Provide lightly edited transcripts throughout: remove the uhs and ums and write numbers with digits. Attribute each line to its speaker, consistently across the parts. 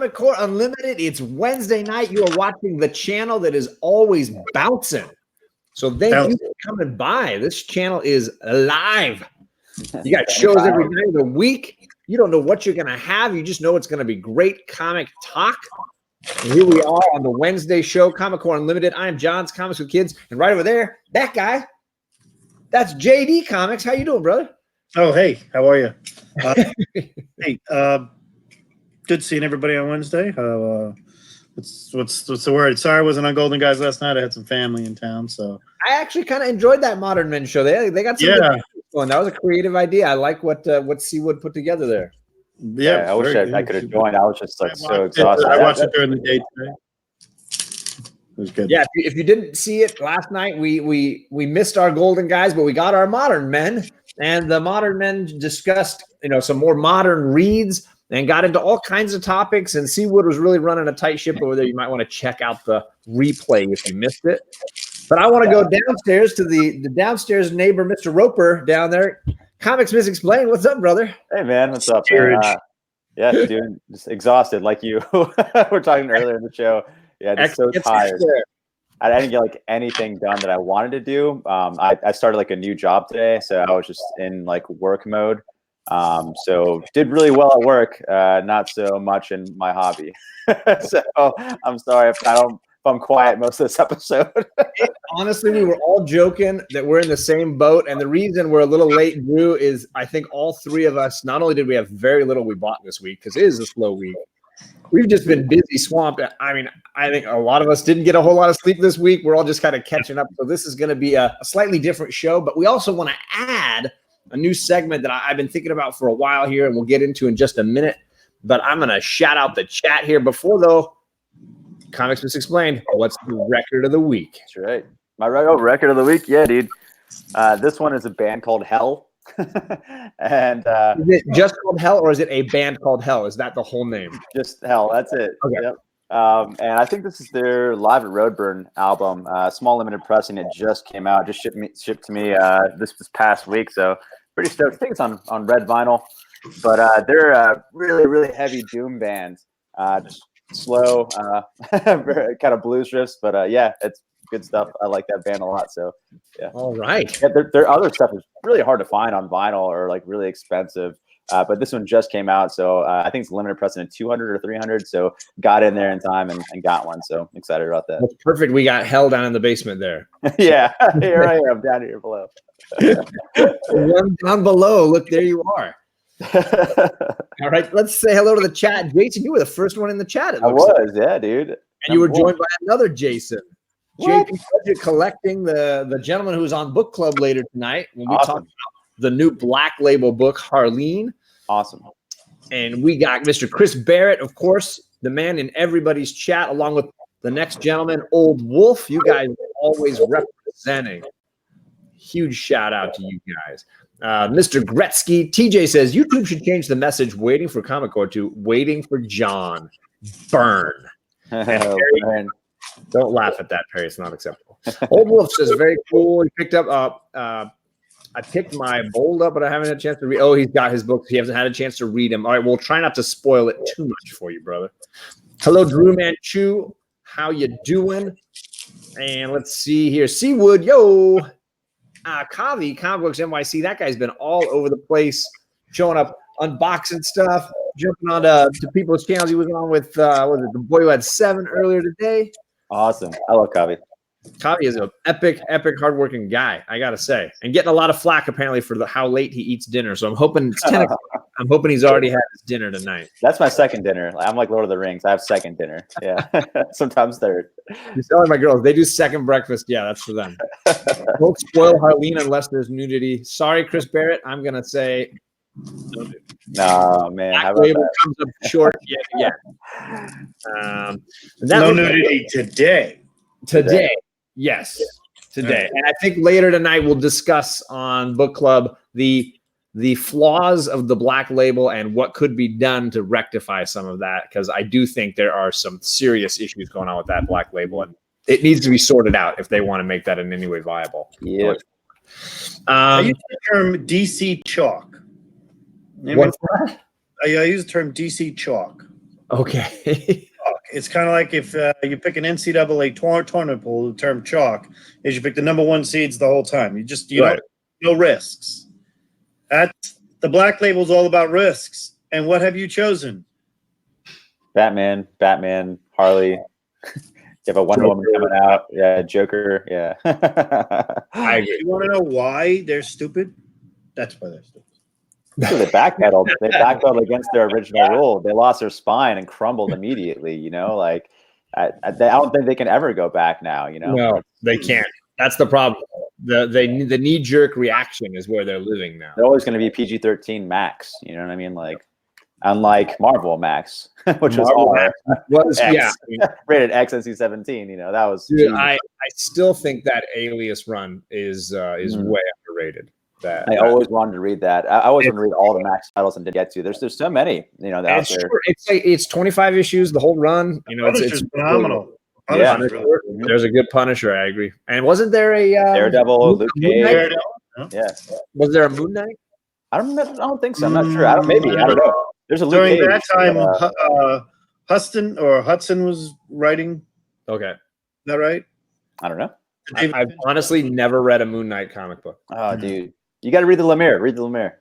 Speaker 1: Comic Core Unlimited. It's Wednesday night. You are watching the channel that is always bouncing. So thank you for coming by. This channel is alive. You got shows every night of the week. You don't know what you're going to have. You just know it's going to be great comic talk. And here we are on the Wednesday show, Comic Core Unlimited. I am John's Comics with Kids. And right over there, that guy, that's DEE Comics. How you doing, brother?
Speaker 2: Oh, hey. How are you? Hey, good seeing everybody on Wednesday. What's the word? Sorry I wasn't on Golden Guys last night. I had some family in town, so
Speaker 1: I actually kind of enjoyed that Modern Men show. They got some good fun. That was a creative idea. I like what Seawood put together there.
Speaker 3: Yeah, I wish I could have joined. I was just like so exhausted.
Speaker 2: I watched it during the day today. It was good.
Speaker 1: Yeah, if you didn't see it last night, we missed our Golden Guys, but we got our Modern Men, and the Modern Men discussed some more modern reads and got into all kinds of topics. And Seawood was really running a tight ship over there. You might want to check out the replay if you missed it. But I want to go downstairs to the downstairs neighbor, Mr. Roper, down there. Comics Misexplained. What's up, brother?
Speaker 3: Hey, man. What's up? Yeah, dude. Just exhausted like you were talking earlier in the show. Yeah, just so tired. I didn't get like anything done that I wanted to do. I started like a new job today, so I was just in like work mode. So did really well at work, not so much in my hobby. So I'm sorry if I'm quiet most of this episode.
Speaker 1: Honestly, we were all joking that we're in the same boat, and the reason we're a little late, Drew, is I think all three of us, not only did we have very little we bought this week because it is a slow week, we've just been busy, swamped. I mean, I think a lot of us didn't get a whole lot of sleep this week. We're all just kind of catching up. So this is going to be a slightly different show, but we also want to add a new segment that I've been thinking about for a while here, and we'll get into in just a minute. But I'm going to shout out the chat here before, though. Comics Misexplained. What's the record of the week?
Speaker 3: That's right. My record of the week? Yeah, dude. This one is a band called Hell. And
Speaker 1: is it just called Hell, or is it a band called Hell? Is that the whole name?
Speaker 3: Just Hell. That's it.
Speaker 1: Okay.
Speaker 3: Yep. And I think this is their Live at Roadburn album, small limited pressing. It just came out, just shipped to me this past week. So pretty stoked. I think it's on red vinyl, but they're a really, really heavy doom band. Just slow, kind of blues riffs, but yeah, it's good stuff. I like that band a lot. So yeah.
Speaker 1: All right.
Speaker 3: Yeah, their other stuff is really hard to find on vinyl or like really expensive. But this one just came out, so I think it's limited pressing at 200 or 300. So got in there in time and got one. So excited about that.
Speaker 1: That's perfect. We got Hell down in the basement there.
Speaker 3: Yeah, here I am down here below.
Speaker 1: One down below. Look, there you are. All right, let's say hello to the chat. Jason, you were the first one in the chat.
Speaker 3: I was, yeah, dude.
Speaker 1: And you were joined by another Jason. JP Budget collecting the gentleman who's on book club later tonight when we talk about the new Black Label book, Harleen.
Speaker 3: Awesome.
Speaker 1: And we got Mr. Chris Barrett, of course, the man in everybody's chat, along with the next gentleman, Old Wolf. You guys are always representing. Huge shout out to you guys. Mr. Gretzky, TJ says, YouTube should change the message, waiting for Comic Core to waiting for John. Burn.
Speaker 3: Burn.
Speaker 1: Don't laugh at that, Perry. It's not acceptable. Old Wolf says, very cool. He picked up I picked my Bold up, but I haven't had a chance to read. Oh, he's got his books. He hasn't had a chance to read them. All right, we'll try not to spoil it too much for you, brother. Hello, Drew Manchu. How you doing? And let's see here. Seawood, yo. Kavi, Comic Books NYC. That guy's been all over the place, showing up, unboxing stuff, jumping on to people's channels. He was on with, what was it, the boy who had 7 earlier today.
Speaker 3: Awesome. I love Kavi.
Speaker 1: Kavi is an epic, hardworking guy, I gotta say, and getting a lot of flack apparently for how late he eats dinner. So I'm hoping it's 10 o'clock. I'm hoping he's already had his dinner tonight.
Speaker 3: That's my second dinner. I'm like Lord of the Rings. I have second dinner. Yeah, sometimes third.
Speaker 1: You're telling my girls they do second breakfast. Yeah, that's for them. Don't spoil Harleen unless there's nudity. Sorry, Chris Barrett. I'm gonna say.
Speaker 3: No, man.
Speaker 1: Black Label comes up short. Yeah.
Speaker 2: No nudity today.
Speaker 1: Today. Yes, today. And I think later tonight we'll discuss on Book Club the flaws of the Black Label and what could be done to rectify some of that, because I do think there are some serious issues going on with that Black Label, and it needs to be sorted out if they want to make that in any way viable.
Speaker 3: Yeah.
Speaker 2: I use the term DC chalk.
Speaker 1: What's that?
Speaker 2: I use the term DC chalk.
Speaker 1: Okay.
Speaker 2: It's kind of like if you pick an NCAA tournament pool, the term chalk is you pick the number 1 seeds the whole time. You
Speaker 1: Right.
Speaker 2: don't, no risks. The Black Label is all about risks. And what have you chosen?
Speaker 3: Batman, Harley. You have a Wonder Woman coming out. Yeah, Joker. Yeah.
Speaker 1: I agree.
Speaker 2: You want to know why they're stupid? That's why they're stupid.
Speaker 3: So they backpedaled. They backpedaled against their original rule. They lost their spine and crumbled immediately. You know, like I don't think they can ever go back now. You know,
Speaker 1: No, they can't. That's the problem. The knee-jerk reaction is where they're living now.
Speaker 3: They're always going to be PG-13 max. You know what I mean? Like, unlike Marvel Max, which
Speaker 1: Marvel
Speaker 3: was
Speaker 1: X,
Speaker 3: rated X NC-17. You know, that was.
Speaker 1: Dude, I still think that Alias run is way underrated.
Speaker 3: I always wanted to read that. I always wanted to read all the Max titles and didn't get to. There's so many, you know, out there.
Speaker 1: It's 25 issues, the whole run. You know, it's
Speaker 2: phenomenal.
Speaker 3: Yeah,
Speaker 1: there's a good Punisher. I agree. And wasn't there a
Speaker 3: Daredevil, Luke Cage? Yeah.
Speaker 1: Was there a Moon Knight?
Speaker 3: I don't think so. I'm not sure. I don't know. There's a Luke
Speaker 2: During
Speaker 3: Cage.
Speaker 2: that time, Hudson was writing.
Speaker 1: Okay.
Speaker 2: Is that right?
Speaker 3: I don't know.
Speaker 1: I've honestly never read a Moon Knight comic book.
Speaker 3: Oh, dude. You got to read the Lemire. Read the Lemire.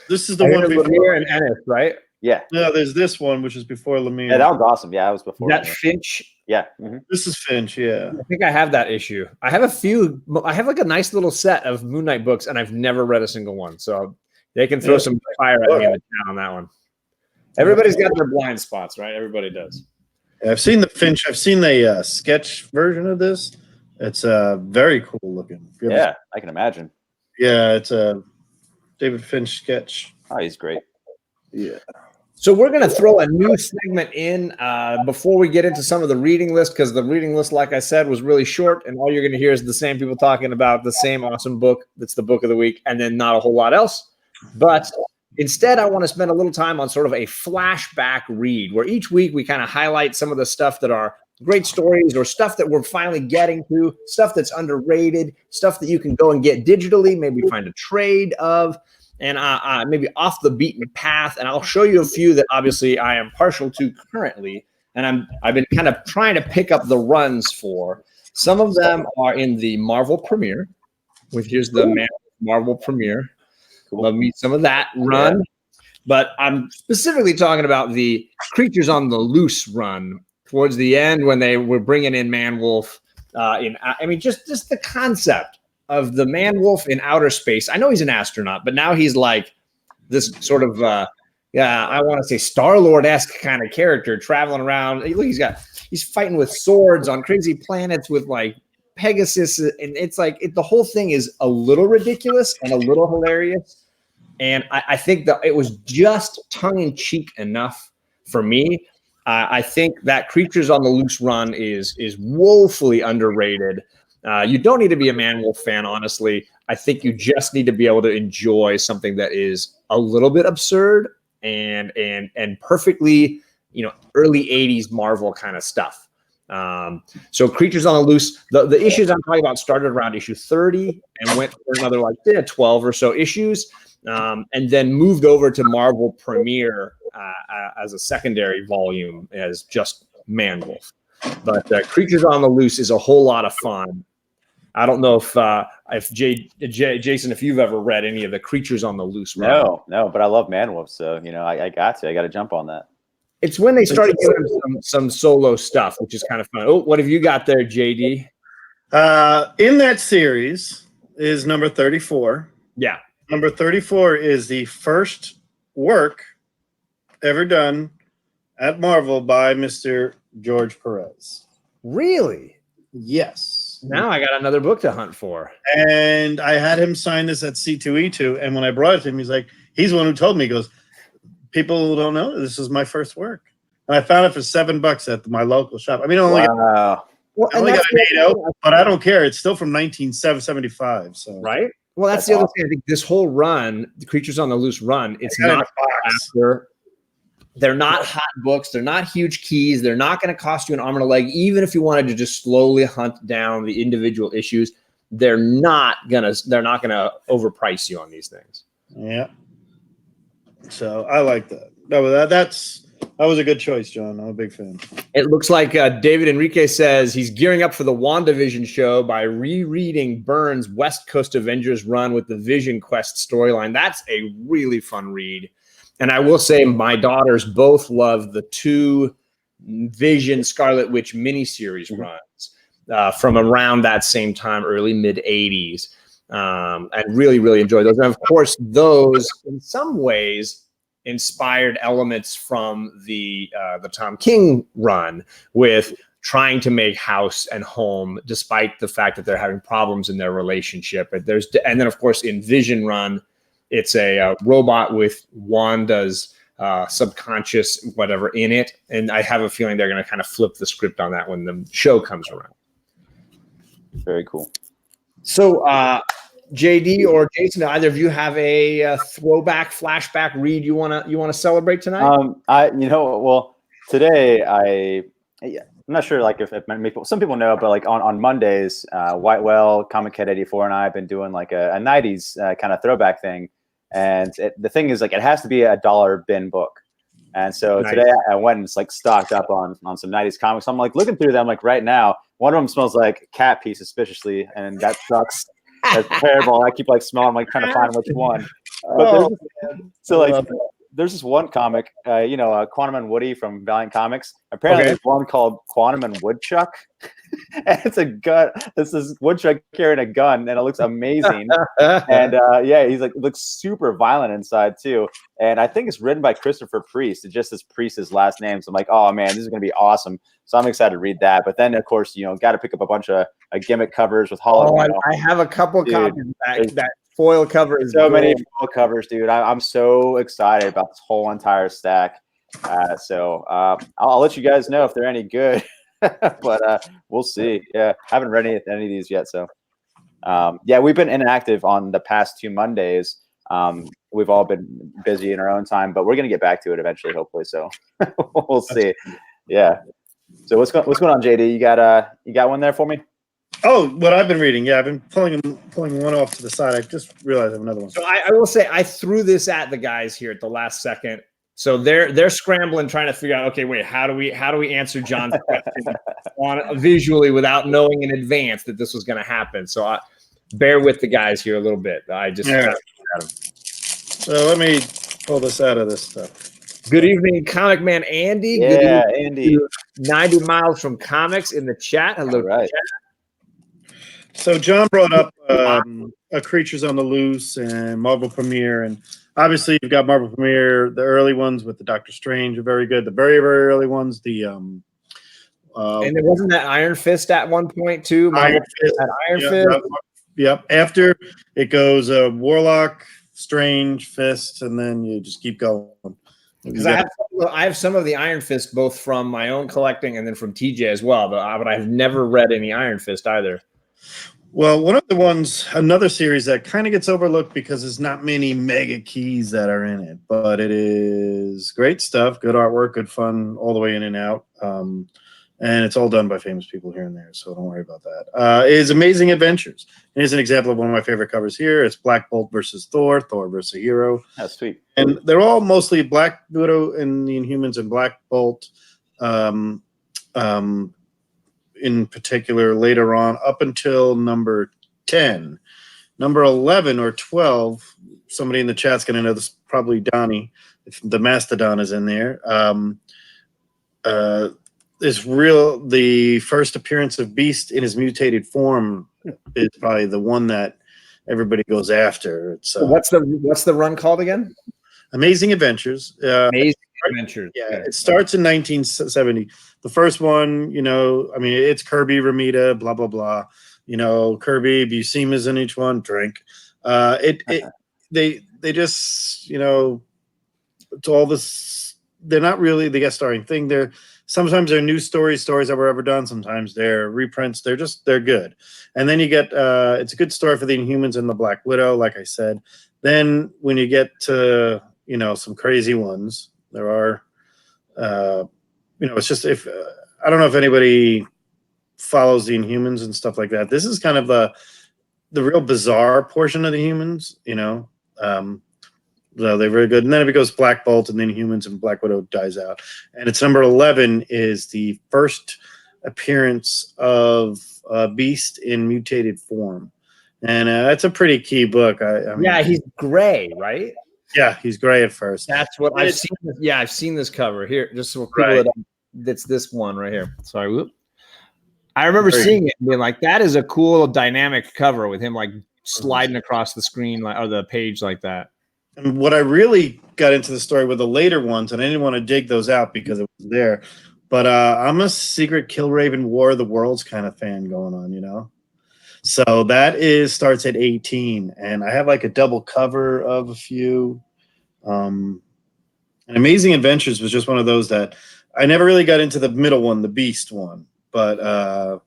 Speaker 2: This is the one before
Speaker 1: Lemire and Ennis, right?
Speaker 3: Yeah.
Speaker 2: No, there's this one, which is before Lemire.
Speaker 3: Yeah, that was awesome. Yeah, that was before.
Speaker 1: That Finch.
Speaker 3: Yeah.
Speaker 2: This is Finch, yeah.
Speaker 1: I think I have that issue. I have like a nice little set of Moon Knight books, and I've never read a single one. So they can throw some fire at me in the town on that one. Everybody's got their blind spots, right? Everybody does.
Speaker 2: Yeah, I've seen the Finch. I've seen the sketch version of this. It's very cool looking.
Speaker 3: Yeah, I can imagine.
Speaker 2: Yeah, it's a David Finch sketch.
Speaker 3: Oh, he's great.
Speaker 2: Yeah.
Speaker 1: So we're going to throw a new segment in before we get into some of the reading list, because the reading list, like I said, was really short, and all you're going to hear is the same people talking about the same awesome book that's the book of the week, and then not a whole lot else. But instead, I want to spend a little time on sort of a flashback read, where each week we kind of highlight some of the stuff that are great stories or stuff that we're finally getting to, stuff that's underrated, stuff that you can go and get digitally, maybe find a trade of, and maybe off the beaten path. And I'll show you a few that obviously I am partial to currently, and I've been kind of trying to pick up the runs for. Some of them are in the Marvel premiere, which here's the Marvel premiere. Love me some of that run. But I'm specifically talking about the Creatures on the Loose run towards the end when they were bringing in Man-Wolf. Just the concept of the Man-Wolf in outer space. I know he's an astronaut, but now he's like this sort of, I want to say Star-Lord-esque kind of character traveling around. Look, he's fighting with swords on crazy planets with like Pegasus. And it's like the whole thing is a little ridiculous and a little hilarious. And I think that it was just tongue-in-cheek enough for me. I think that Creatures on the Loose run is woefully underrated. You don't need to be a Man-Wolf fan, honestly. I think you just need to be able to enjoy something that is a little bit absurd and perfectly, early 80s Marvel kind of stuff. So Creatures on the Loose, the issues I'm talking about started around issue 30 and went for another 12 or so issues, and then moved over to Marvel Premiere as a secondary volume as just Man-Wolf. But Creatures on the Loose is a whole lot of fun. I don't know if Jason, if you've ever read any of the Creatures on the Loose run.
Speaker 3: No, but I love Man-Wolf, so I got to jump on that.
Speaker 1: It's when they started doing some solo stuff, which is kind of fun. Oh, what have you got there, JD?
Speaker 2: In that series is number 34.
Speaker 1: Yeah.
Speaker 2: Number 34 is the first work ever done at Marvel by Mr. George Perez.
Speaker 1: Really?
Speaker 2: Yes.
Speaker 1: Now I got another book to hunt for.
Speaker 2: And I had him sign this at C2E2. And when I brought it to him, he's the one who told me, he goes, people don't know this is my first work. And I found it for $7 at my local shop. I mean, I only got an 8 out, but I don't care. It's still from 1975. So
Speaker 1: right. Well, that's the other thing. I think this whole run, the Creatures on the Loose run, it's not after. They're not hot books. They're not huge keys. They're not going to cost you an arm and a leg. Even if you wanted to just slowly hunt down the individual issues, they're not gonna overprice you on these things.
Speaker 2: Yeah. So I like that. No, that's That was a good choice, John. I'm a big fan.
Speaker 1: It looks like David Enrique says he's gearing up for the WandaVision show by rereading Byrne's West Coast Avengers run with the Vision Quest storyline. That's a really fun read. And I will say my daughters both love the 2 Vision Scarlet Witch miniseries runs from around that same time, early mid-'80s. And really, really enjoyed those. And of course, those in some ways inspired elements from the Tom King run with trying to make house and home despite the fact that they're having problems in their relationship. And then of course in Vision run, it's a robot with Wanda's subconscious whatever in it, and I have a feeling they're going to kind of flip the script on that when the show comes around.
Speaker 3: Very cool.
Speaker 1: So JD or Jason, do either of you have a throwback, flashback read you wanna celebrate tonight?
Speaker 3: Today I'm not sure like if some people know, but like on Mondays, Whitewell, Comic Kid 84, and I have been doing like a 90s kind of throwback thing, and the thing is like it has to be a $1 bin book. And so today I went and like stocked up on some 90s comics. I'm like looking through them like right now. One of them smells like cat pee suspiciously, and that sucks. That's terrible. I keep like smelling, like trying to find which one. But there's this one comic, Quantum and Woody from Valiant Comics. Apparently, there's one called Quantum and Woodchuck. And it's a gun. It's this woodchuck carrying a gun, and it looks amazing. And he's like looks super violent inside too. And I think it's written by Christopher Priest. It just says Priest's last name. So I'm like, oh man, this is gonna be awesome. So I'm excited to read that. But then of course, got to pick up a bunch of gimmick covers with hologram.
Speaker 1: I have a couple copies that foil cover is
Speaker 3: so many foil covers, dude. I'm so excited about this whole entire stack. So I'll let you guys know if they're any good. But we'll see. Yeah, I haven't read any of these yet. So we've been inactive on the past 2 Mondays. We've all been busy in our own time, but we're gonna get back to it eventually, hopefully. So we'll see. Yeah. So what's going on, JD? You got one there for me?
Speaker 2: Oh, what I've been reading. Yeah, I've been pulling one off to the side. I just realized I have another one.
Speaker 1: So I will say I threw this at the guys here at the last second. So they're scrambling, trying to figure out, okay, wait, how do we answer John's question visually without knowing in advance that this was going to happen? So bear with the guys here a little bit. I just got them.
Speaker 2: So let me pull this out of this stuff.
Speaker 1: Good evening, Comic Man Andy.
Speaker 3: Yeah,
Speaker 1: good evening,
Speaker 3: Andy.
Speaker 1: 90 miles from comics in the chat. Hello,
Speaker 3: right.
Speaker 1: Chat.
Speaker 2: So John brought up Creatures on the Loose and Marvel Premiere, and obviously you've got Marvel Premiere. The early ones with the Doctor Strange are very good. The very, very early ones, and
Speaker 1: there wasn't that Iron Fist at one point too.
Speaker 2: Iron Fist. Yep. After it goes Warlock, Strange, Fist, and then you just keep going.
Speaker 1: Because I have some of the Iron Fist both from my own collecting and then from TJ as well, but I've never read any Iron Fist either.
Speaker 2: Well, one of the ones, another series that kind of gets overlooked because there's not many mega keys that are in it, but it is great stuff, good artwork, good fun, all the way in and out. And it's all done by famous people here and there, so don't worry about that. Is Amazing Adventures. Here's an example of one of my favorite covers here. It's Black Bolt versus Thor versus a hero.
Speaker 3: That's sweet.
Speaker 2: And they're all mostly Black Widow and the Inhumans and Black Bolt in particular later on, up until number 10. Number 11 or 12, somebody in the chat's going to know this, probably Donnie, if the Mastodon is in there. The first appearance of Beast in his mutated form is probably the one that everybody goes after. It's
Speaker 1: what's the run called again?
Speaker 2: Amazing Adventures.
Speaker 1: Amazing Adventures.
Speaker 2: Yeah, it starts in 1970. The first one, it's Kirby, Ramita, blah blah blah. Kirby, Buscema's in each one. Drink. They just it's all this. They're not really the guest starring thing. Sometimes they're new stories that were ever done. Sometimes they're reprints. They're good. And then you get it's a good story for the Inhumans and the Black Widow, like I said. Then when you get to some crazy ones, there are it's just if I don't know if anybody follows the Inhumans and stuff like that. This is kind of the real bizarre portion of the Humans. So they're very good. And then it goes Black Bolt and then Inhumans and Black Widow dies out. And it's number 11 is the first appearance of Beast in mutated form. And that's a pretty key book. I mean,
Speaker 1: yeah, he's gray, right?
Speaker 2: Yeah, he's gray at first.
Speaker 1: That's what I've seen. Yeah, I've seen this cover here. Just so people that's this one right here. Sorry, whoop. I remember seeing it and being like, that is a cool dynamic cover with him like sliding across the screen or the page like that.
Speaker 2: And what I really got into the story with the later ones, and I didn't want to dig those out because it was there, but I'm a secret Killraven War of the Worlds kind of fan going on, you know? So that starts at 18, and I have like a double cover of a few. And Amazing Adventures was just one of those that I never really got into the middle one, the Beast one, but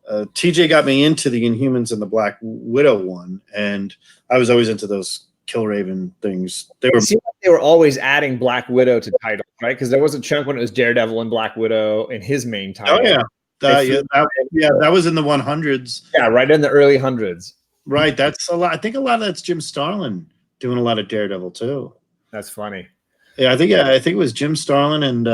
Speaker 2: TJ got me into the Inhumans and the Black Widow one, and I was always into those Killraven things.
Speaker 1: It seemed like they were always adding Black Widow to titles, right? Because there was a chunk when it was Daredevil and Black Widow in his main title.
Speaker 2: Oh yeah, that was in the 100s.
Speaker 1: Yeah, right in the early hundreds.
Speaker 2: Right, that's a lot. I think a lot of that's Jim Starlin doing a lot of Daredevil too.
Speaker 1: That's funny.
Speaker 2: Yeah, I think it was Jim Starlin, and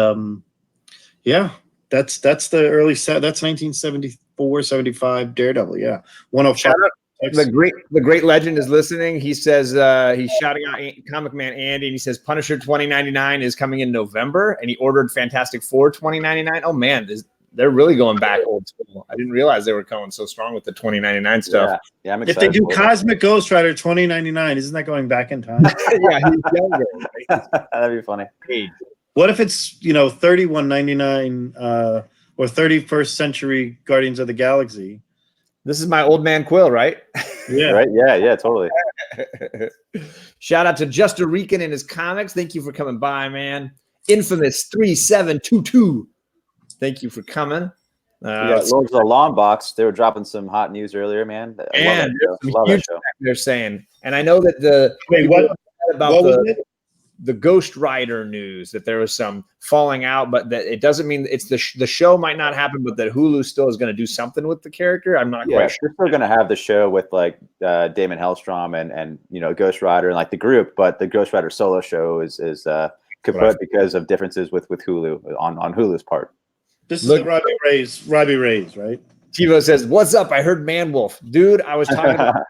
Speaker 2: that's the early set. That's 1974, 75 Daredevil. Yeah, 105.
Speaker 1: The great legend is listening. He says he's shouting out Comic Man Andy, and he says Punisher 2099 is coming in November, and he ordered Fantastic Four 2099. Oh man, they're really going back old school. I didn't realize they were going so strong with the 2099 stuff.
Speaker 3: Yeah, I'm excited.
Speaker 2: If they do Cosmic Ghost Rider 2099, isn't that going back in time?
Speaker 1: Yeah, he's younger. Right?
Speaker 3: That'd be funny.
Speaker 2: What if it's 3199 or 31st century Guardians of the Galaxy?
Speaker 1: This is my old man Quill, right?
Speaker 2: Yeah.
Speaker 3: Right? Yeah, totally.
Speaker 1: Shout out to Jester Rican and his comics. Thank you for coming by, man. Infamous 3722. Thank you for coming.
Speaker 3: Loads of the Long Box. They were dropping some hot news earlier, man.
Speaker 1: And love that show. They're saying, and I know that the Ghost Rider news that there was some falling out, but that it doesn't mean it's the show might not happen, but that Hulu still is going to do something with the character. I'm not quite sure.
Speaker 3: They're still going to have the show with like Damon Hellstrom and Ghost Rider and like the group, but the Ghost Rider solo show is kaput because of differences with Hulu on Hulu's part.
Speaker 2: This is Robbie Reyes, right?
Speaker 1: Tivo says, "What's up? I heard Man Wolf, dude. I was talking about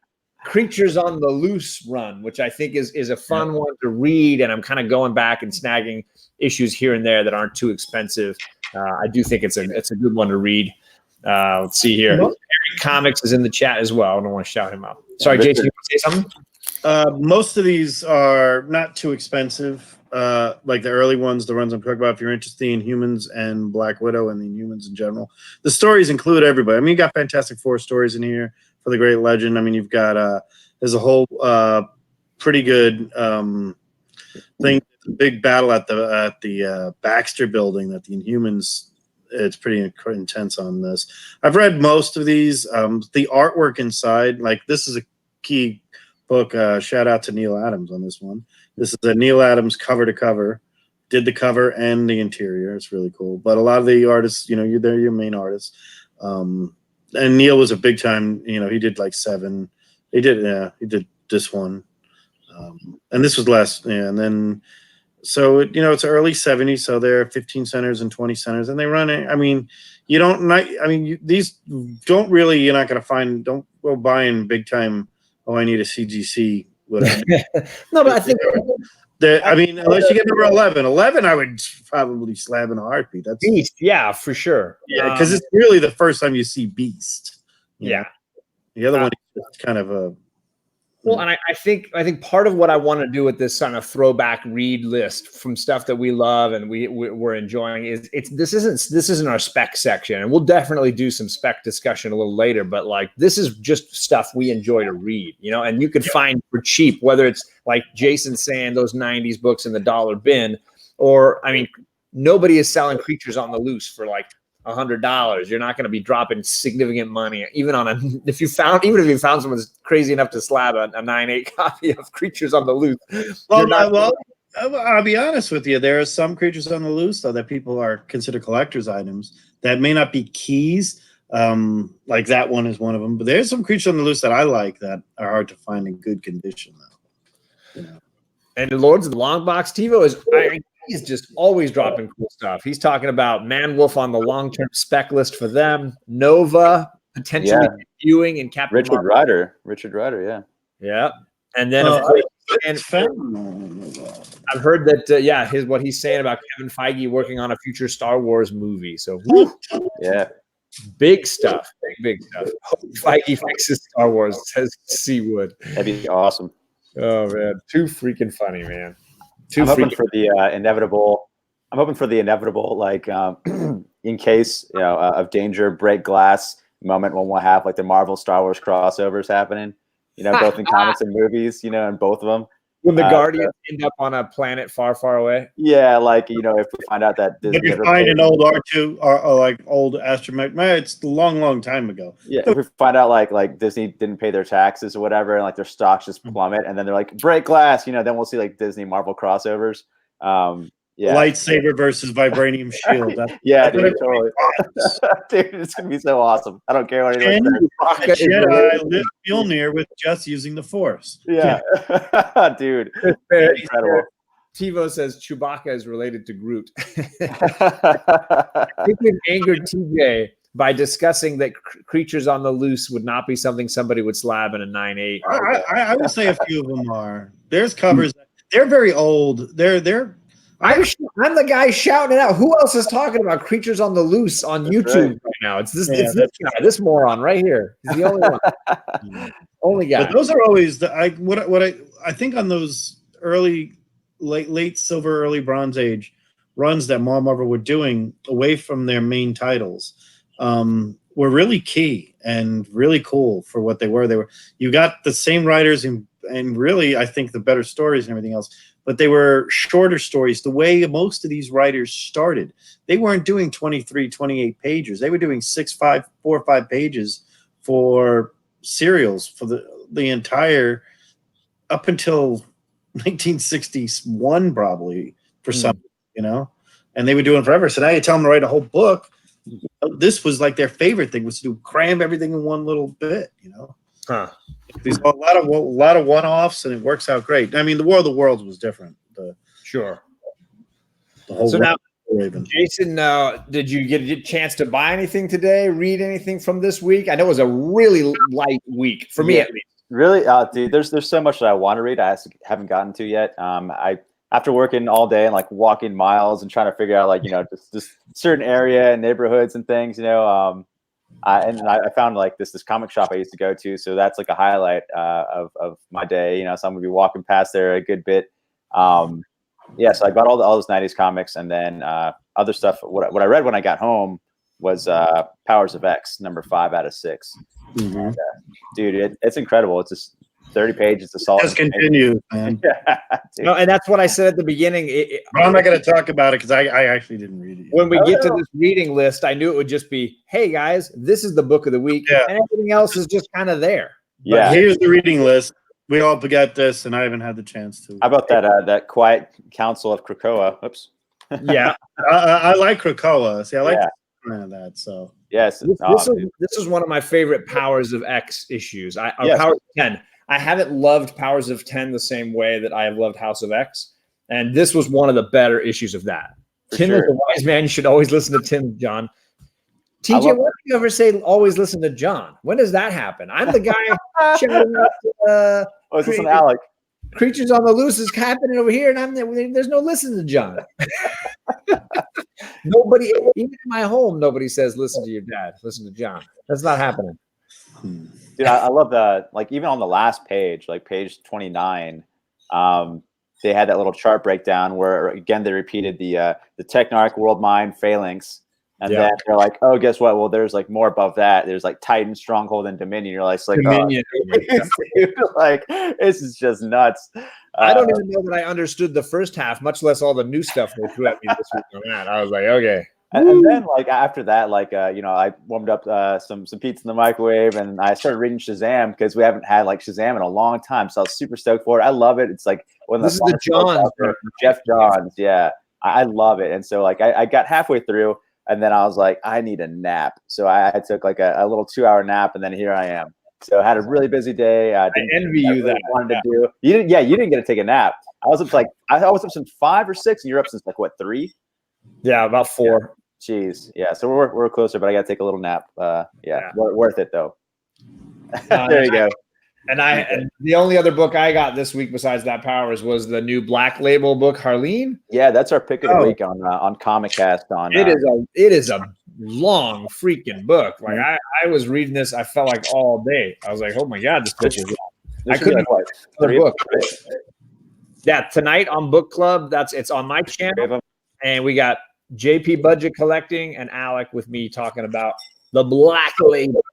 Speaker 1: Creatures on the Loose run, which I think is a fun one to read, and I'm kind of going back and snagging issues here and there that aren't too expensive. I do think it's a good one to read. Let's see here. DEE Comics is in the chat as well. I don't want to shout him out. Sorry, Jason, you want to say something?
Speaker 2: Most of these are not too expensive. Like the early ones, the ones I'm talking about, if you're interested in Inhumans and Black Widow and the Inhumans in general. The stories include everybody. I mean, you got Fantastic Four stories in here for the Great Legend. I mean, you've got there's a whole pretty good thing, big battle at the Baxter building that the Inhumans. It's pretty intense on this. I've read most of these. The artwork inside, like this is a key book. Shout out to Neil Adams on this one. This is a Neil Adams cover to cover. Did the cover and the interior. It's really cool. But a lot of the artists, they're your main artists. And Neil was a big time. He did like 7. He did this one. And this was last. Yeah, and then, so it's early 70s. So there are 15 centers and 20 centers, and they run it. I mean, these don't really. You're not going to find. Don't go buying big time. Oh, I need a CGC. Whatever.
Speaker 1: No, but I think
Speaker 2: unless you get number 11. 11, I would probably slab in a heartbeat. That's
Speaker 1: Beast, yeah, for sure.
Speaker 2: Yeah, because it's really the first time you see Beast.
Speaker 1: Yeah.
Speaker 2: The other one is kind of a.
Speaker 1: Well, and I think part of what I want to do with this kind of throwback read list from stuff that we love and we're enjoying is this isn't our spec section, and we'll definitely do some spec discussion a little later. But like this is just stuff we enjoy to read, and you could find for cheap, whether it's like Jason saying those 90s books in the dollar bin, or nobody is selling Creatures on the Loose for like $100. You're not going to be dropping significant money, even if you found someone that's crazy enough to slab a 9/8 copy of Creatures on the Loose.
Speaker 2: I'll be honest with you. There are some Creatures on the Loose though that people are considered collector's items that may not be keys. Like that one is one of them. But there's some Creatures on the Loose that I like that are hard to find in good condition though.
Speaker 1: And the Lords of the Long Box, TiVo he's just always dropping cool stuff. He's talking about Man Wolf on the long-term spec list for them. Nova potentially debuting in Captain
Speaker 3: Richard
Speaker 1: Marvel.
Speaker 3: Ryder, yeah.
Speaker 1: Yeah. And then of course, I've heard that what he's saying about Kevin Feige working on a future Star Wars movie. So
Speaker 3: yeah.
Speaker 1: Big stuff. Big stuff. Hope Feige fixes Star Wars, says Seawood.
Speaker 3: That'd be awesome.
Speaker 1: Oh man, too freaking funny, man.
Speaker 3: I'm hoping for the inevitable. I'm hoping for the inevitable, like in case of danger, break glass moment when we'll have like the Marvel Star Wars crossovers happening. Both in comics and movies. And both of them.
Speaker 1: When the Guardians end up on a planet far, far away.
Speaker 3: Yeah, like if we find out that
Speaker 2: Disney, if you find an old R2 or like old astromech, it's a long, long time ago.
Speaker 3: Yeah, if we find out like Disney didn't pay their taxes or whatever, and like their stocks just plummet, and then they're like break glass, then we'll see like Disney Marvel crossovers. Yeah,
Speaker 2: lightsaber versus vibranium shield.
Speaker 3: Yeah, dude, totally. Dude, it's gonna be so awesome. I don't care what anyone says.
Speaker 2: Jedi live Mjolnir with just using the Force.
Speaker 3: Yeah, dude, incredible.
Speaker 1: TiVo says Chewbacca is related to Groot. I think we've angered TJ by discussing that creatures on the loose would not be something somebody would slab in a 9/8.
Speaker 2: I would say a few of them are. There's covers. They're very old.
Speaker 1: I'm the guy shouting it out. Who else is talking about creatures on the loose on YouTube right now? It's this guy, this moron right here. He's the only one. Only guy.
Speaker 2: But those are always I think on those early late silver, early bronze age runs that Marvel were doing away from their main titles were really key and really cool for what they were. You got the same writers and really I think the better stories and everything else. But they were shorter stories. The way most of these writers started, they weren't doing 23, 28 pages. They were doing 4 or 5 pages for serials for the entire up until 1961, probably for some, and they were doing forever. So now you tell them to write a whole book. This was like their favorite thing was to cram everything in one little bit,
Speaker 1: Huh.
Speaker 2: There's a lot of one-offs, and it works out great. I mean, the War of the Worlds was different.
Speaker 1: Sure.
Speaker 2: The whole
Speaker 1: so now, Jason, did you get a chance to buy anything today? Read anything from this week? I know it was a really light week for me, at least.
Speaker 3: Really, dude. There's so much that I want to read. I haven't gotten to yet. After working all day and like walking miles and trying to figure out like just certain area and neighborhoods and things, I found like this comic shop I used to go to, so that's like a highlight of my day. So I'm gonna be walking past there a good bit. So I bought all those 90s comics, and then other stuff. What I read when I got home was Powers of X, number 5 out of 6.
Speaker 2: Mm-hmm.
Speaker 3: And, dude, it's incredible. It's just 30 pages of solid.
Speaker 2: Just continue, man.
Speaker 1: No, and that's what I said at the beginning.
Speaker 2: But I'm not going to talk about it because I actually didn't read it yet.
Speaker 1: When we get to this reading list, I knew it would just be, hey, guys, this is the book of the week. Yeah. And everything else is just kind of there.
Speaker 2: Yeah. But here's the reading list. We all forgot this, and I haven't had the chance to.
Speaker 3: How about that Quiet Council of Krakoa? Oops.
Speaker 1: Yeah.
Speaker 2: I like Krakoa. See, I like that. So
Speaker 3: yes,
Speaker 1: this is one of my favorite Powers of X issues. Powers of 10. I haven't loved Powers of 10 the same way that I have loved House of X, and this was one of the better issues of that. Tim is a wise man. You should always listen to Tim, John. TJ, when do you ever say always listen to John? When does that happen? I'm the guy shouting out
Speaker 3: listen to Alec.
Speaker 1: Creatures on the Loose is happening over here, and there's no listen to John. Nobody, even in my home, nobody says listen to your dad. Listen to John. That's not happening.
Speaker 3: Dude, I love even on the last page, like page 29, they had that little chart breakdown where again they repeated the Technarch World Mind Phalanx, and then they're like, oh, guess what? Well, there's like more above that. There's like Titan, Stronghold, and Dominion. You're like, Dominion. Dude, like this is just nuts.
Speaker 1: I don't even know that I understood the first half, much less all the new stuff they threw at me this week on that. I was like, okay.
Speaker 3: And then, like after that, I warmed up some pizza in the microwave, and I started reading Shazam because we haven't had like Shazam in a long time. So I was super stoked for it. I love it. It's like one of
Speaker 1: this is the Johns,
Speaker 3: Jeff Johns. Yeah, I love it. And so like I got halfway through, and then I was like, I need a nap. So I took like a little 2-hour nap, and then here I am. So I had a really busy day.
Speaker 1: I envy you that
Speaker 3: wanted to do. You didn't. Yeah, you didn't get to take a nap. I was up up since 5 or 6, and you're up since like what 3?
Speaker 1: Yeah, about 4.
Speaker 3: Jeez. Yeah. So we're closer, but I got to take a little nap. Yeah. Worth it though. There you go.
Speaker 1: And the only other book I got this week besides that Powers was the new Black Label book, Harleen.
Speaker 3: Yeah, that's our pick of the week on Comic Cast.
Speaker 1: It is a long freaking book. Like I was reading this, I felt like all day. I was like, oh my god, this book is long. I couldn't
Speaker 3: like
Speaker 1: another book. Yeah, tonight on book club. It's on my channel, and we got JP Budget Collecting and Alec with me talking about the Black Label.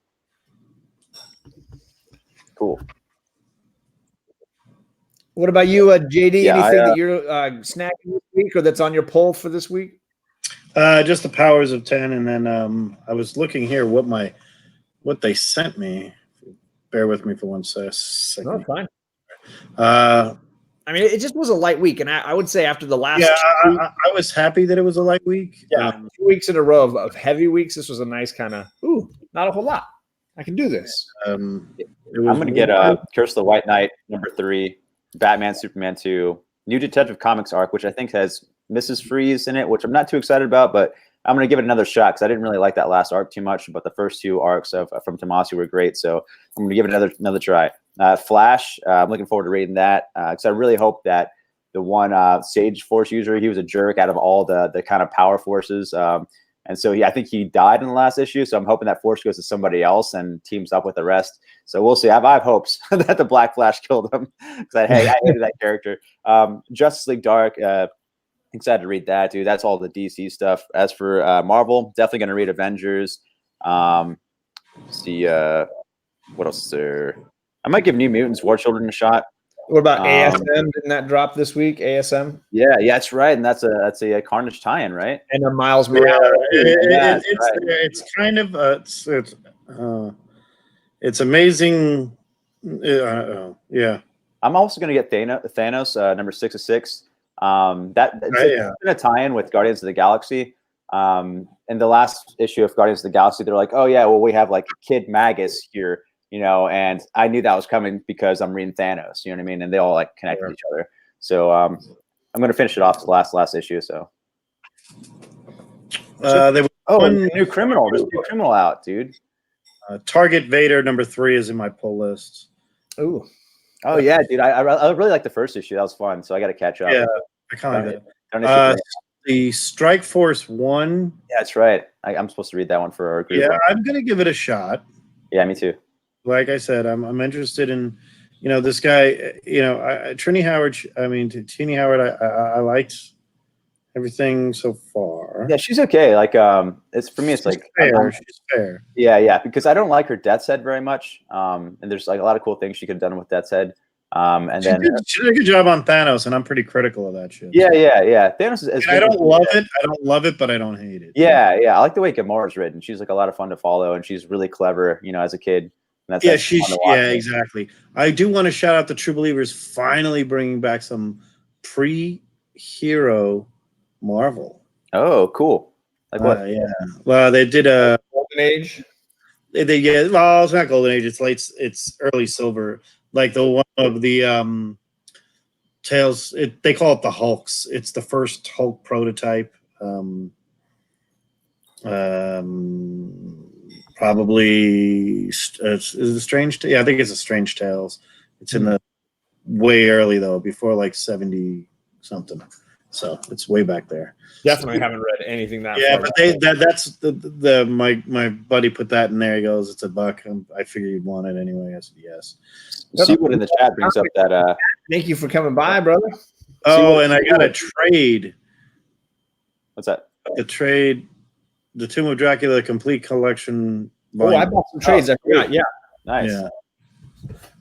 Speaker 3: Cool.
Speaker 1: What about you, JD? Anything that you're snacking this week or that's on your poll for this week?
Speaker 2: Just the Powers of 10, and then I was looking here what they sent me. Bear with me for 1 second.
Speaker 1: No, fine. I mean, it just was a light week, and I would say after the last,
Speaker 2: I was happy that it was a light week.
Speaker 1: Yeah, 2 weeks in a row of heavy weeks. This was a nice kind of not a whole lot. I can do this.
Speaker 3: I'm going to get Curse of the White Knight #3, Batman, Superman 2, new Detective Comics arc, which I think has Mrs. Freeze in it, which I'm not too excited about, but I'm going to give it another shot because I didn't really like that last arc too much, but the first 2 arcs from Tomasi were great, so I'm going to give it another try. Flash, I'm looking forward to reading that because I really hope that the one Sage Force user, he was a jerk out of all the kind of power forces. And so I think he died in the last issue. So I'm hoping that Force goes to somebody else and teams up with the rest. So we'll see. I have hopes that the Black Flash killed him because I hated that character. Justice League Dark, excited to read that, dude. That's all the DC stuff. As for Marvel, definitely going to read Avengers. See what else is there? I might give New Mutants, War Children a shot.
Speaker 1: What about ASM? Didn't that drop this week? ASM?
Speaker 3: Yeah, that's right. And that's a Carnage tie-in, right?
Speaker 1: And a Miles Morales.
Speaker 2: It's kind of it's amazing. Yeah.
Speaker 3: I'm also going to get Thanos, number 6 of 6. It's going to tie in with Guardians of the Galaxy. In the last issue of Guardians of the Galaxy, they're like, oh yeah, well we have like Kid Magus here. And I knew that was coming because I'm reading Thanos, you know what I mean? And they all like connect with each other. So I'm going to finish it off to the last issue. So new Criminal. There's a new Criminal out, dude.
Speaker 2: Target Vader #3 is in my pull list.
Speaker 1: Oh
Speaker 3: yeah, dude. I really like the first issue. That was fun. So I got to catch up.
Speaker 2: Yeah, I kind of like that. The Strike Force 1.
Speaker 3: Yeah, that's right. I'm supposed to read that one for our group.
Speaker 2: Yeah, I'm going to give it a shot.
Speaker 3: Yeah, me too.
Speaker 2: Like I said, I'm interested in, this guy, Trini Howard. Tini Howard, I liked everything so far.
Speaker 3: Yeah, she's okay. Like, it's for me, it's like
Speaker 2: fair. She's fair.
Speaker 3: Yeah, because I don't like her Death's Head very much. And there's like a lot of cool things she could have done with Death's Head. She did
Speaker 2: a good job on Thanos, and I'm pretty critical of that shit.
Speaker 3: Yeah. Thanos is.
Speaker 2: I don't love it. I don't love it, but I don't hate it.
Speaker 3: Yeah. I like the way Gamora's written. She's like a lot of fun to follow, and she's really clever. As a kid.
Speaker 2: Exactly. I do want to shout out the True Believers finally bringing back some pre-hero Marvel.
Speaker 3: Oh, cool! Like what?
Speaker 2: Yeah. Well, they did a
Speaker 1: Golden Age.
Speaker 2: Well, it's not Golden Age. It's early Silver. Like the one of the Tales. They call it the Hulks. It's the first Hulk prototype. Probably is it Strange? I think it's a Strange Tales. It's in the way early though, before like 70 something. So it's way back there.
Speaker 1: Definitely haven't read anything that.
Speaker 2: Yeah,
Speaker 1: far
Speaker 2: but that's my buddy put that in there. He goes, "It's $1." I figured you'd want it anyway. I said yes.
Speaker 3: Seawood in the chat brings up that.
Speaker 1: Thank you for coming by, brother.
Speaker 2: Oh, and I got a trade.
Speaker 3: What's that?
Speaker 2: The trade. The Tomb of Dracula complete collection.
Speaker 1: Volume. I bought some trades. I forgot. Yeah,
Speaker 3: nice.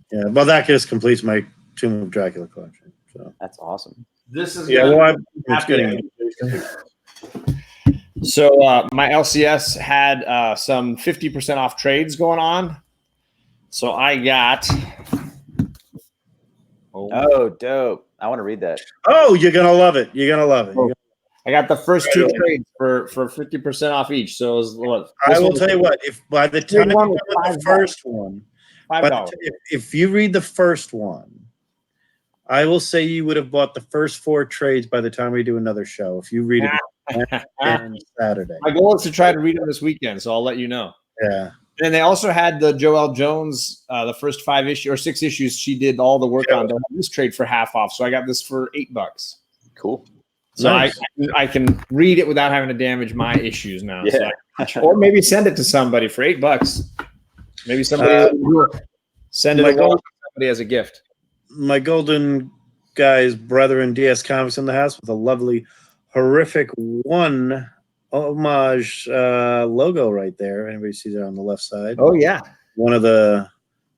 Speaker 2: Yeah. Well, that just completes my Tomb of Dracula collection. So
Speaker 3: that's awesome.
Speaker 1: This is
Speaker 2: it's getting.
Speaker 1: So my LCS had some 50% off trades going on. So I got.
Speaker 3: Oh, dope! I want to read that.
Speaker 2: Oh, you're gonna love it. You're gonna love it.
Speaker 1: I got the first 2 trades for 50% off each. So it was,
Speaker 2: I will tell you what. If by the time you get the first one,
Speaker 1: $5.
Speaker 2: If you read the first one, I will say you would have bought the first 4 trades by the time we do another show. If you read it on Saturday.
Speaker 1: My goal is to try to read them this weekend, so I'll let you know.
Speaker 2: Yeah.
Speaker 1: And they also had the Joelle Jones, the first 5 issues or 6 issues. She did all the work on this trade for half off. So I got this for $8.
Speaker 3: Cool.
Speaker 1: So
Speaker 2: nice.
Speaker 1: I can read it without having to damage my issues now.
Speaker 3: Yeah.
Speaker 1: So or maybe send it to somebody for $8. Maybe somebody will send it to somebody as a gift.
Speaker 2: My golden guys, brethren, DS Comics in the house with a lovely, horrific 1 homage logo right there. Anybody sees it on the left side?
Speaker 1: Oh yeah,
Speaker 2: one of the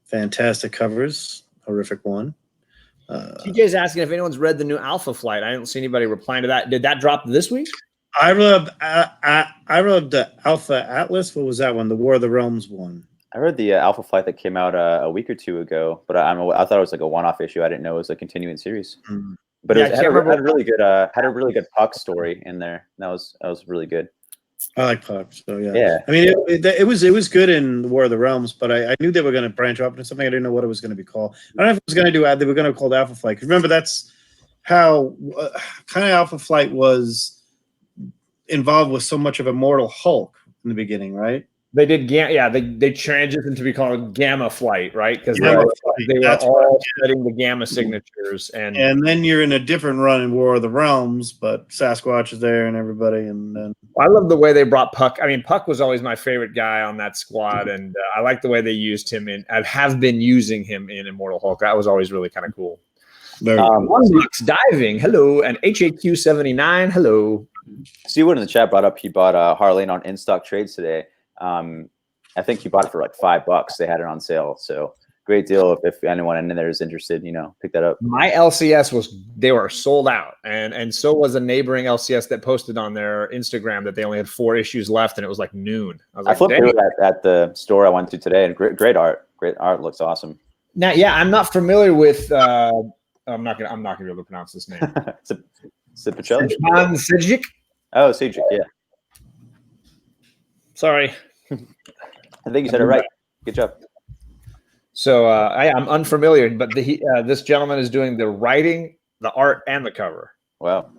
Speaker 2: fantastic covers, horrific 1.
Speaker 1: TJ's asking if anyone's read the new Alpha Flight. I don't see anybody replying to that. Did that drop this week?
Speaker 2: I read the Alpha Atlas. What was that one? The War of the Realms one.
Speaker 3: I read the Alpha Flight that came out a week or 2 ago, but I thought it was like a one-off issue. I didn't know it was a continuing series.
Speaker 2: Mm.
Speaker 3: But it had a really good Puck story in there. That was really good.
Speaker 2: I like Puck, so yeah.
Speaker 3: Yeah.
Speaker 2: I mean, it was good in the War of the Realms, but I knew they were going to branch off into something. I didn't know what it was going to be called. I don't know if it was going to do. They were going to call it Alpha Flight. 'Cause remember, that's how kind of Alpha Flight was involved with so much of Immortal Hulk in the beginning, right?
Speaker 1: They did, they transitioned to be called Gamma Flight, right? Because they were
Speaker 2: That's
Speaker 1: all studying the gamma signatures, and
Speaker 2: then you're in a different run in War of the Realms, but Sasquatch is there and everybody, and then
Speaker 1: I love the way they brought Puck. I mean, Puck was always my favorite guy on that squad, and I like the way they used him and have been using him in Immortal Hulk. That was always really kind of cool. One Bucks Diving, hello, and HAQ79, hello.
Speaker 3: Seawood in the chat brought up he bought Harleen on in stock trades today. I think he bought it for like $5. They had it on sale, so great deal. If anyone in there is interested, pick that up.
Speaker 1: My LCS they were sold out, and so was a neighboring LCS that posted on their Instagram that they only had 4 issues left, and it was like noon. I
Speaker 3: flipped through it at the store I went to today, and great art. Great art, looks awesome.
Speaker 1: Now, yeah, I'm not familiar with. I'm not gonna be able to pronounce this name.
Speaker 3: Sipicelli?
Speaker 1: Sejic?
Speaker 3: Oh, Sejic, yeah.
Speaker 1: Sorry.
Speaker 3: I think you said it right. Good job.
Speaker 1: So I'm unfamiliar, but this gentleman is doing the writing, the art, and the cover.
Speaker 3: Wow.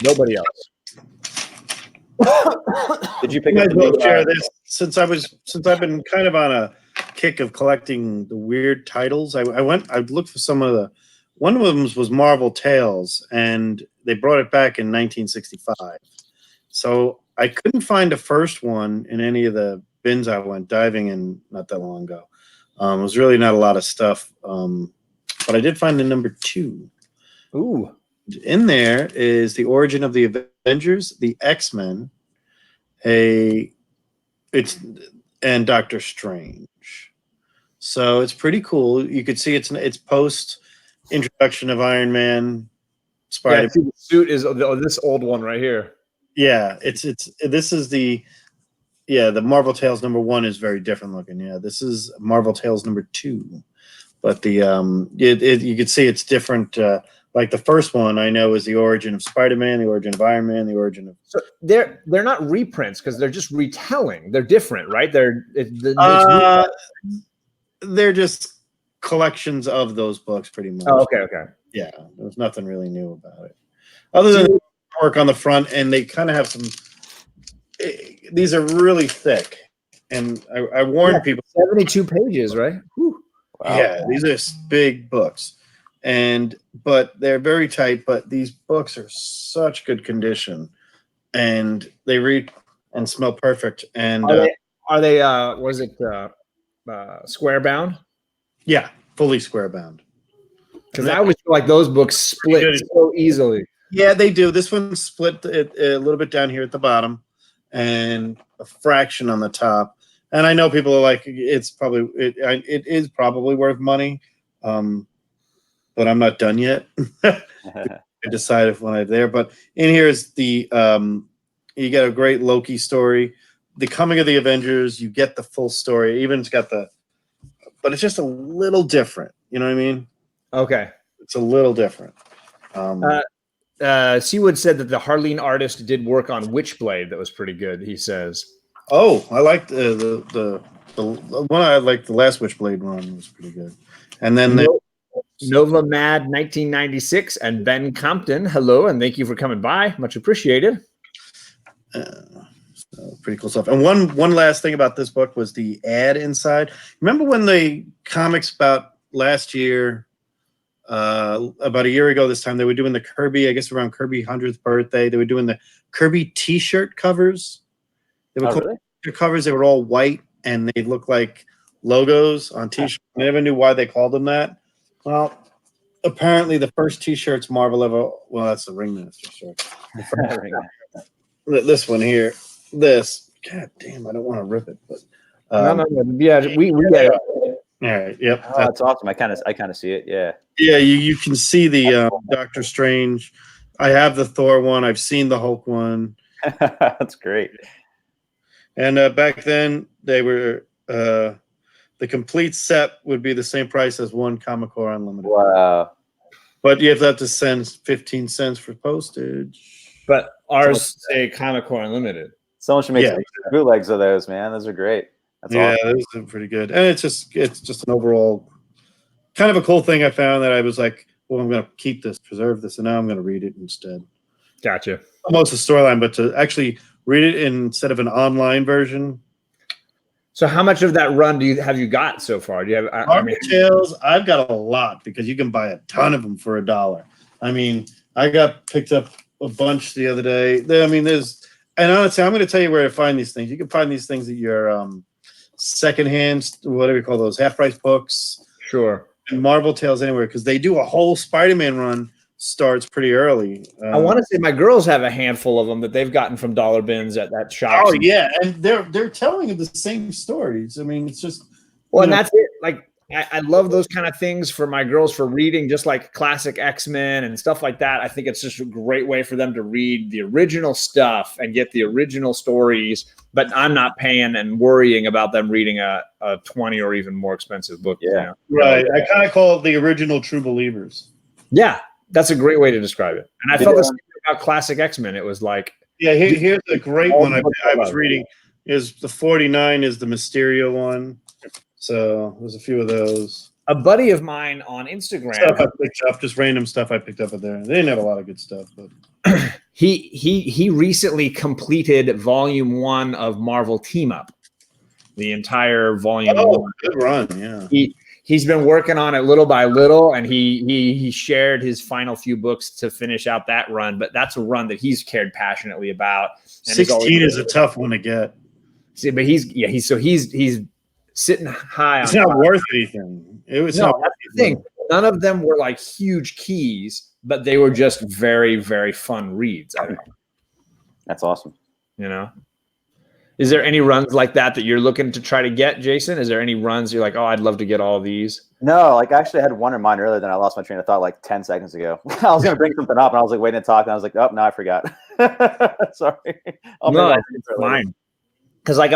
Speaker 1: Nobody else.
Speaker 3: Did you pick up
Speaker 2: share this since I've been kind of on a kick of collecting the weird titles. I looked for some of the. One of them was Marvel Tales, and they brought it back in 1965. So I couldn't find the first one in any of the bins I went diving in not that long ago. It was really not a lot of stuff, but I did find the number 2.
Speaker 1: Ooh.
Speaker 2: In there is the origin of the Avengers, the X-Men, and Doctor Strange. So it's pretty cool. You could see it's post introduction of Iron Man, Spider.
Speaker 1: Yeah, the suit is this old one right here.
Speaker 2: Yeah, this is the Marvel Tales number 1 is very different looking. Yeah, this is Marvel Tales number 2, but the you could see it's different. Like the first one, I know is the origin of Spider-Man, the origin of Iron Man, the origin of.
Speaker 1: So they're not reprints because they're just retelling. They're different, right? They're
Speaker 2: just collections of those books, pretty much.
Speaker 1: Oh, okay.
Speaker 2: Yeah, there's nothing really new about it, other than work on the front, and they kind of have some. These are really thick, and I warned people.
Speaker 1: 72 pages, right? Whew.
Speaker 2: Wow. Yeah, these are big books, but they're very tight. But these books are such good condition, and they read and smell perfect. And
Speaker 1: are they was it square bound?
Speaker 2: Yeah, fully square bound.
Speaker 1: Because I always feel like those books split so easily.
Speaker 2: Yeah, they do. This one's split a little bit down here at the bottom, and a fraction on the top. And I know people are like, it is probably worth money, but I'm not done yet. I decide when I'm there. But in here is the you get a great Loki story, the coming of the Avengers. You get the full story. Even it's got but it's just a little different. You know what I mean?
Speaker 1: Okay,
Speaker 2: it's a little different.
Speaker 1: Seawood said that the Harleen artist did work on Witchblade. That was pretty good. He says.
Speaker 2: Oh, I liked the the one I like, the last Witchblade run was pretty good. And then
Speaker 1: Nova Mad 1996 and Ben Compton, hello, and thank you for coming by. Much appreciated.
Speaker 2: So pretty cool stuff. And one last thing about this book was the ad inside. Remember when the comics about last year, about a year ago this time, they were doing the Kirby, I guess around Kirby 100th birthday, they were doing the Kirby t-shirt covers. They were
Speaker 3: really?
Speaker 2: covers. They were all white and they looked like logos on t-shirts. I never knew why they called them that. Well, apparently the first t-shirts Marvel ever, well, that's the Ringmaster shirt. This one here, this, god damn, I don't want to rip it, but
Speaker 1: no, yeah, we get it.
Speaker 2: All right, yep.
Speaker 3: Oh, that's awesome. I kind of see it. Yeah.
Speaker 2: Yeah, you can see the Doctor Strange. I have the Thor one. I've seen the Hulk one.
Speaker 3: That's great.
Speaker 2: And back then, they were the complete set would be the same price as one Comic Core Unlimited.
Speaker 3: Wow.
Speaker 2: But you have to send 15 cents for postage.
Speaker 1: But ours say Comic Core Unlimited.
Speaker 3: Someone should make some bootlegs of those, man. Those are great. That's awesome.
Speaker 2: Those are pretty good. And it's just an overall kind of a cool thing I found that I was like, well, I'm going to keep this, preserve this, and now I'm going to read it instead.
Speaker 1: Gotcha.
Speaker 2: Almost a storyline, but to actually read it instead of an online version.
Speaker 1: So how much of that run have you got so far? Do you have
Speaker 2: Marvel Tales? I've got a lot because you can buy a ton of them for $1. I mean, I got picked up a bunch the other day. I mean, and honestly, I'm going to tell you where to find these things. You can find these things at your secondhand, whatever you call those, half-price books.
Speaker 1: Sure.
Speaker 2: And Marvel Tales anywhere, because they do a whole Spider-Man run, starts pretty early.
Speaker 1: I want to say my girls have a handful of them that they've gotten from dollar bins at that shop.
Speaker 2: Oh yeah, and they're telling the same stories. I mean, it's just
Speaker 1: and that's it. Like I love those kind of things for my girls for reading, just like classic X-Men and stuff like that. I think it's just a great way for them to read the original stuff and get the original stories. But I'm not paying and worrying about them reading a 20 or even more expensive book.
Speaker 2: Yeah, right. I kind of call it the original True Believers.
Speaker 1: Yeah, that's a great way to describe it. And I felt the same about classic X-Men. It was like,
Speaker 2: here's a great one I was reading. Is the 49 is the Mysterio one. So there's a few of those.
Speaker 1: A buddy of mine on Instagram,
Speaker 2: stuff I picked up, just random stuff I picked up there. They didn't have a lot of good stuff, but
Speaker 1: he recently completed volume 1 of Marvel Team Up, the entire volume.
Speaker 2: Oh, good run, yeah.
Speaker 1: He's been working on it little by little, and he shared his final few books to finish out that run. But that's a run that he's cared passionately about. And
Speaker 2: 16 is a tough one to get.
Speaker 1: See, but he's sitting high.
Speaker 2: It's not worth anything. It was not
Speaker 1: that's the thing. None of them were like huge keys, but they were just very, very fun reads. I think.
Speaker 3: That's awesome.
Speaker 1: You know, is there any runs like that you're looking to try to get, Jason? Is there any runs you're like, oh, I'd love to get all these?
Speaker 3: No, like I actually had one in mind earlier, then I lost my train of thought like 10 seconds ago. I was going to bring something up, and I was like waiting to talk, and I was like, oh, no, I forgot. Sorry.
Speaker 1: No, it's fine. Because like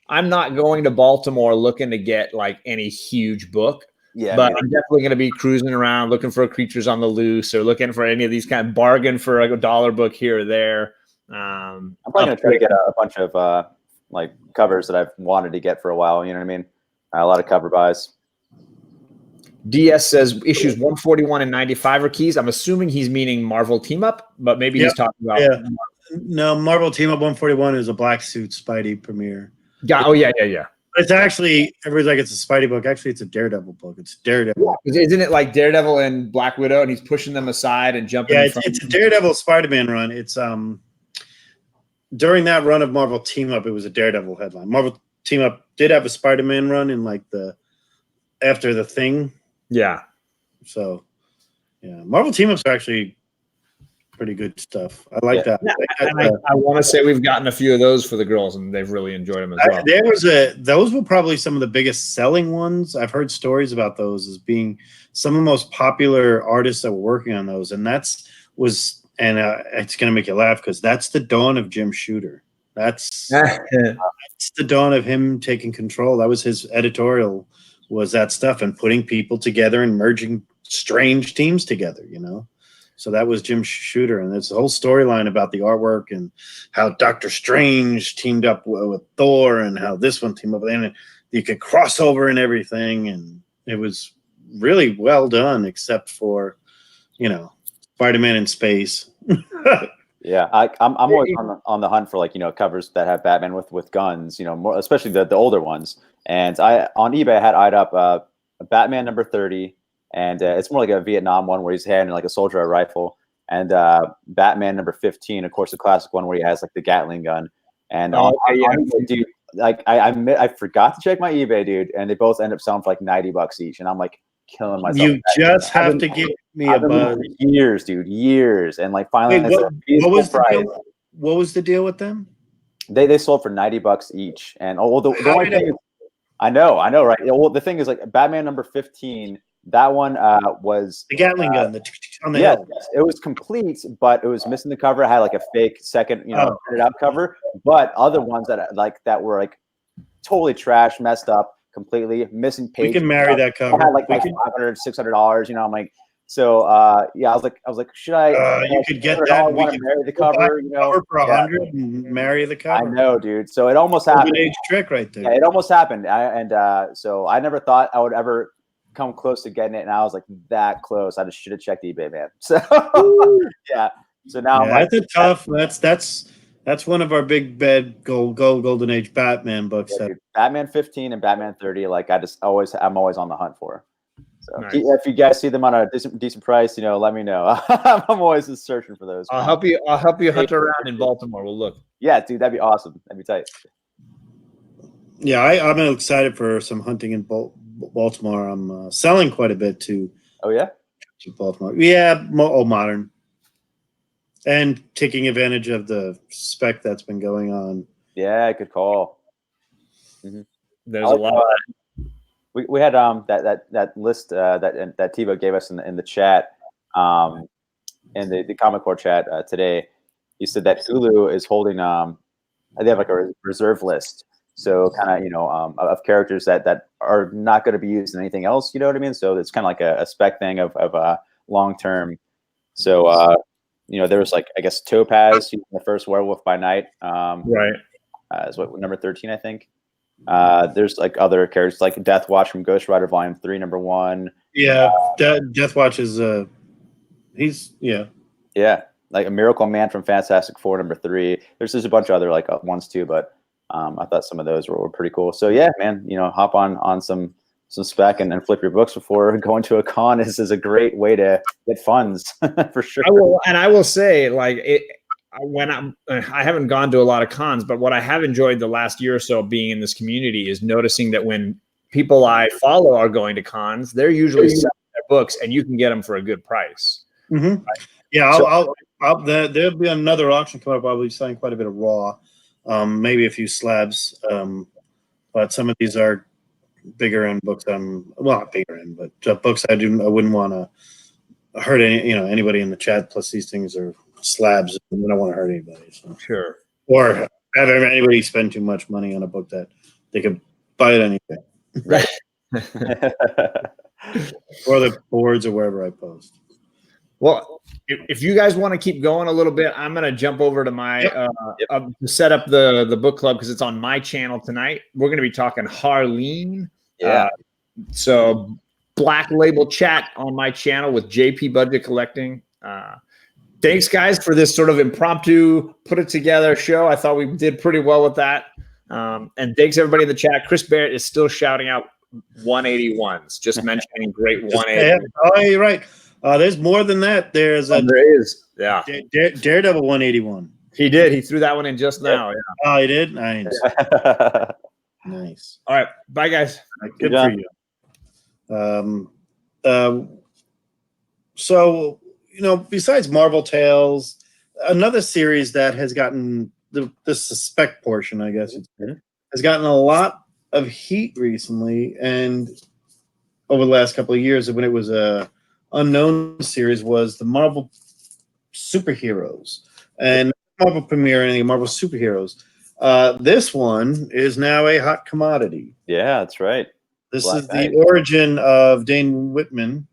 Speaker 1: I'm not going to Baltimore looking to get like any huge book. Yeah, but I'm definitely going to be cruising around looking for Creatures on the Loose or looking for any of these kind of bargain for a $1 book here or there.
Speaker 3: I'm probably going to try to get a bunch of like covers that I've wanted to get for a while. You know what I mean? A lot of cover buys.
Speaker 1: DS says issues 141 and 95 are keys. I'm assuming he's meaning Marvel Team Up, but maybe he's talking about.
Speaker 2: Yeah. No, Marvel Team Up 141 is a Black Suit Spidey premiere.
Speaker 1: Yeah. Oh, yeah.
Speaker 2: It's actually, everybody's like, it's a Spidey book. Actually, it's a Daredevil book. It's Daredevil.
Speaker 1: Yeah. Isn't it like Daredevil and Black Widow, and he's pushing them aside and jumping?
Speaker 2: Yeah, it's a Daredevil Spider-Man run. It's during that run of Marvel Team Up, it was a Daredevil headline. Marvel Team Up did have a Spider-Man run in like after the Thing.
Speaker 1: Yeah.
Speaker 2: So, yeah, Marvel Team Ups are actually pretty good stuff. I like that.
Speaker 1: Yeah, I want to say we've gotten a few of those for the girls, and they've really enjoyed them as well.
Speaker 2: Those were probably some of the biggest selling ones. I've heard stories about those as being some of the most popular artists that were working on those, and it's going to make you laugh because that's the dawn of Jim Shooter. That's the dawn of him taking control. That was his editorial, was that stuff, and putting people together and merging strange teams together, you know. So that was Jim Shooter, and there's a whole storyline about the artwork and how Doctor Strange teamed up with Thor, and how this one teamed up, and you could cross over and everything, and it was really well done, except for, you know, Spider-Man in space.
Speaker 3: Yeah, I'm always on the hunt for, like, you know, covers that have Batman with guns, you know, more, especially the older ones. And on eBay I had eyed up a Batman number 30, and it's more like a Vietnam one where he's handing like a soldier a rifle, and Batman number 15, of course, the classic one where he has like the Gatling gun. And dude, like I forgot to check my eBay, dude, and they both end up selling for like $90 each, and I'm like killing myself.
Speaker 2: You just have to give me a buzz.
Speaker 3: Years, dude, years, and like finally,
Speaker 2: what was the deal with them?
Speaker 3: They sold for $90 each, and the only thing is, I know, right? Well, the thing is, like, Batman number 15, that one was
Speaker 2: the Gatling gun on the
Speaker 3: hill. It was complete, but it was missing the cover. It had like a fake second, you know, printed out cover. But other ones that were like totally trash, messed up, completely missing pages.
Speaker 2: We can marry that cover.
Speaker 3: I had like $500, $600. You know, I'm like, so yeah, I was like, should I?
Speaker 2: You could get that.
Speaker 3: We can marry the cover, you know,
Speaker 2: for $100 and marry the cover.
Speaker 3: I know, dude. So it almost happened.
Speaker 2: Age trick right there.
Speaker 3: Yeah, it almost happened. So I never thought I would ever come close to getting it, and I was like that close. I just should have checked eBay, man. So yeah. So now
Speaker 2: that's a tough. That's one of our big bad golden age Batman books.
Speaker 3: Yeah, Batman 15 and Batman 30. Like I'm always on the hunt for. So nice. If you guys see them on a decent price, you know, let me know. I'm always just searching for those.
Speaker 1: I'll help you hunt around in Baltimore. We'll look.
Speaker 3: Yeah, dude, that'd be awesome. That'd be tight.
Speaker 2: Yeah, I'm excited for some hunting in Baltimore. I'm selling quite a bit to.
Speaker 3: Oh yeah.
Speaker 2: To Baltimore. Yeah, modern. And taking advantage of the spec that's been going on.
Speaker 3: Yeah, good call.
Speaker 1: Mm-hmm. There's a lot.
Speaker 3: We had that list that Tivo gave us in the chat, in the Comic Core chat today. He said that Hulu is holding they have like a reserve list, so kind of, you know, of characters that are not going to be used in anything else. You know what I mean? So it's kind of like a spec thing of long term. So you know, there was like, I guess, Topaz, the first Werewolf by Night.
Speaker 1: Right.
Speaker 3: Is what, number 13, I think. There's like other characters like Death Watch from Ghost Rider Volume 3, number 1.
Speaker 2: Yeah, Death Watch is
Speaker 3: like a Miracle Man from Fantastic Four, number 3. There's a bunch of other like ones too, but I thought some of those were pretty cool. So yeah, man, you know, hop on some spec and flip your books before going to a con is a great way to get funds for sure.
Speaker 1: I will say, like, I haven't gone to a lot of cons, but what I have enjoyed the last year or so being in this community is noticing that when people I follow are going to cons, they're usually selling their books, and you can get them for a good price.
Speaker 2: Mm-hmm. Right? Yeah, there'll be another auction coming up. I'll be selling quite a bit of raw, maybe a few slabs, but some of these are bigger end books. Not bigger end, but books I wouldn't want to hurt anybody in the chat. Plus, these things are slabs, and we don't want to hurt anybody. So.
Speaker 1: Sure.
Speaker 2: Or have anybody spend too much money on a book that they could buy it anything.
Speaker 3: Right.
Speaker 2: Or the boards or wherever I post.
Speaker 1: Well, if you guys want to keep going a little bit, I'm going to jump over to my to set up the book club because it's on my channel tonight. We're going to be talking Harleen.
Speaker 3: Yeah.
Speaker 1: So Black Label Chat on my channel with JP Budget Collecting. Thanks, guys, for this sort of impromptu, put it together show. I thought we did pretty well with that. And thanks, everybody in the chat. Chris Barrett is still shouting out 181s, just mentioning great 180.
Speaker 2: Oh, you're right. There's more than that. There is.
Speaker 1: Yeah.
Speaker 2: Daredevil 181.
Speaker 1: He did. He threw that one in just now. Yeah.
Speaker 2: Oh, he did? Nice. Nice.
Speaker 1: All right. Bye, guys.
Speaker 2: Good for you. So, you know, besides Marvel Tales, another series that has gotten the suspect portion, I guess, has gotten a lot of heat recently, and over the last couple of years, when it was a unknown series, was the Marvel Superheroes, and Marvel Premiere and the Marvel Superheroes. This one is now a hot commodity.
Speaker 3: Yeah, that's right.
Speaker 2: This is the origin of Dane Whitman,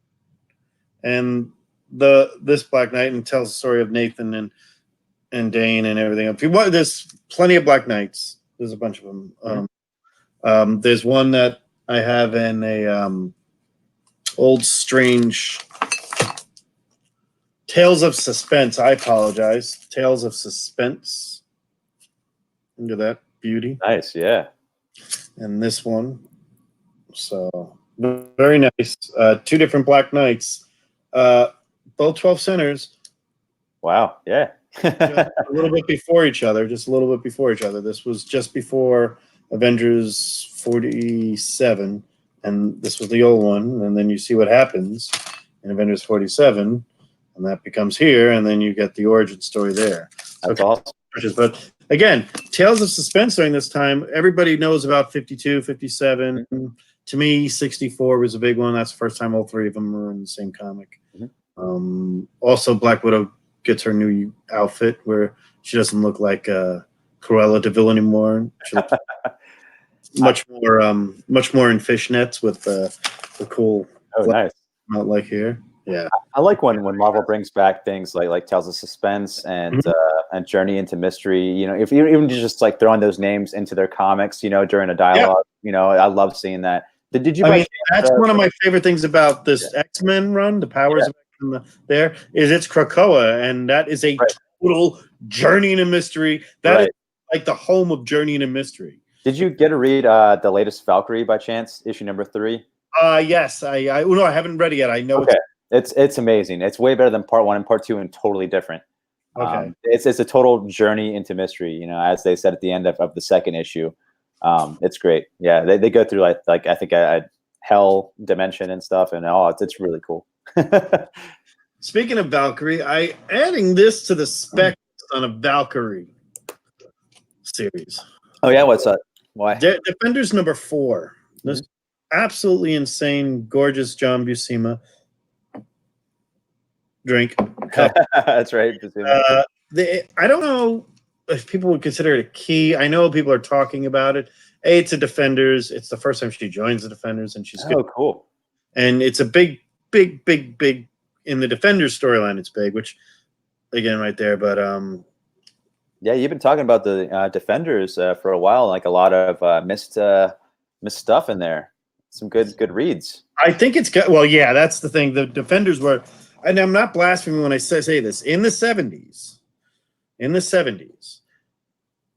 Speaker 2: and this Black Knight and tells the story of Nathan and Dane and everything. If you want, there's plenty of Black Knights. There's a bunch of them. There's one that I have in a old strange Tales of Suspense. I apologize. Tales of Suspense. Look at that beauty.
Speaker 3: Nice, yeah.
Speaker 2: And this one. So very nice. Two different Black Knights. Both 12 centers.
Speaker 3: Wow, yeah.
Speaker 2: Just a little bit before each other. This was just before Avengers 47, and this was the old one. And then you see what happens in Avengers 47, and that becomes here, and then you get the origin story there.
Speaker 3: That's awesome.
Speaker 2: But again, Tales of Suspense during this time, everybody knows about 52, 57. To me, 64 was a big one. That's the first time all three of them were in the same comic. Also, Black Widow gets her new outfit where she doesn't look like Cruella de Vil anymore. She looks much more in fishnets with the cool.
Speaker 3: Oh, nice.
Speaker 2: Not like here. Yeah,
Speaker 3: I like when Marvel brings back things like Tales of Suspense and Journey into Mystery. You know, if you even just like throwing those names into their comics, you know, during a dialogue. You know, I love seeing that. Did you?
Speaker 2: I mean, that's one of my favorite things about this X-Men run. The powers of X-Men there is it's Krakoa, and that is a total Journey into Mystery. That is like the home of Journey into Mystery.
Speaker 3: Did you get to read the latest Valkyrie by chance, issue number 3?
Speaker 2: Yes, I haven't read it yet. I know
Speaker 3: it's amazing. It's way better than part 1 and part 2, and totally different.
Speaker 2: Okay,
Speaker 3: it's a total journey into mystery. You know, as they said at the end of the second issue. It's great. Yeah, they go through like I think a hell dimension and stuff, and it's really cool.
Speaker 2: Speaking of Valkyrie, I adding this to the spec on a Valkyrie series.
Speaker 3: Oh yeah, what's up? Why?
Speaker 2: Defenders number 4. This absolutely insane, gorgeous John Buscema. Drink.
Speaker 3: That's right.
Speaker 2: I don't know if people would consider it a key. I know people are talking about it. It's a Defenders. It's the first time she joins the Defenders, and she's good.
Speaker 3: Oh, cool.
Speaker 2: And it's a big in the Defenders storyline. It's big, which again, right there. But
Speaker 3: yeah, you've been talking about the Defenders for a while. Like a lot of missed stuff in there. Some good reads.
Speaker 2: I think it's good. Well, yeah, that's the thing. The Defenders were, and I'm not blaspheming when I say this. In the 70s,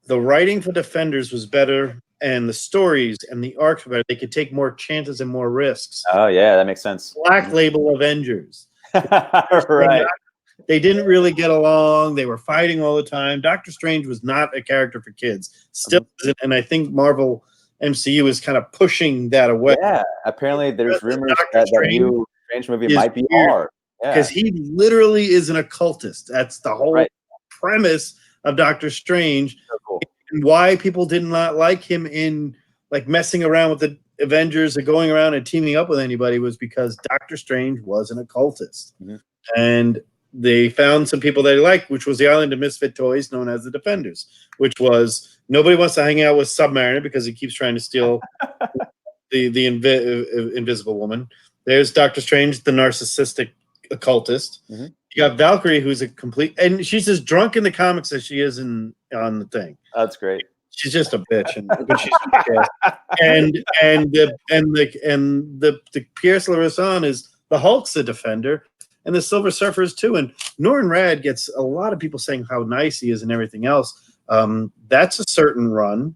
Speaker 2: the writing for Defenders was better, and the stories and the arcs were better. They could take more chances and more risks.
Speaker 3: Oh yeah, that makes sense.
Speaker 2: Black Label Avengers.
Speaker 3: Right.
Speaker 2: They didn't really get along. They were fighting all the time. Doctor Strange was not a character for kids. Still isn't, and I think Marvel MCU is kind of pushing that away.
Speaker 3: Yeah, apparently there's rumors that the new Strange movie might be hard.
Speaker 2: Because he literally is an occultist. That's the whole premise of Doctor Strange.
Speaker 3: So cool.
Speaker 2: And why people did not like him in like messing around with the Avengers or going around and teaming up with anybody was because Doctor Strange was an occultist. And they found some people they liked, which was the Island of Misfit Toys known as the Defenders, which was nobody wants to hang out with Submariner because he keeps trying to steal the Invisible Woman. There's Doctor Strange, the narcissistic occultist. You got Valkyrie, who's a complete, and she's as drunk in the comics as she is on the thing.
Speaker 3: That's great.
Speaker 2: She's just a bitch, but she's the Pierce Larison is the Hulk's a defender, and the Silver Surfer's too. And Norrin Rad gets a lot of people saying how nice he is and everything else. That's a certain run.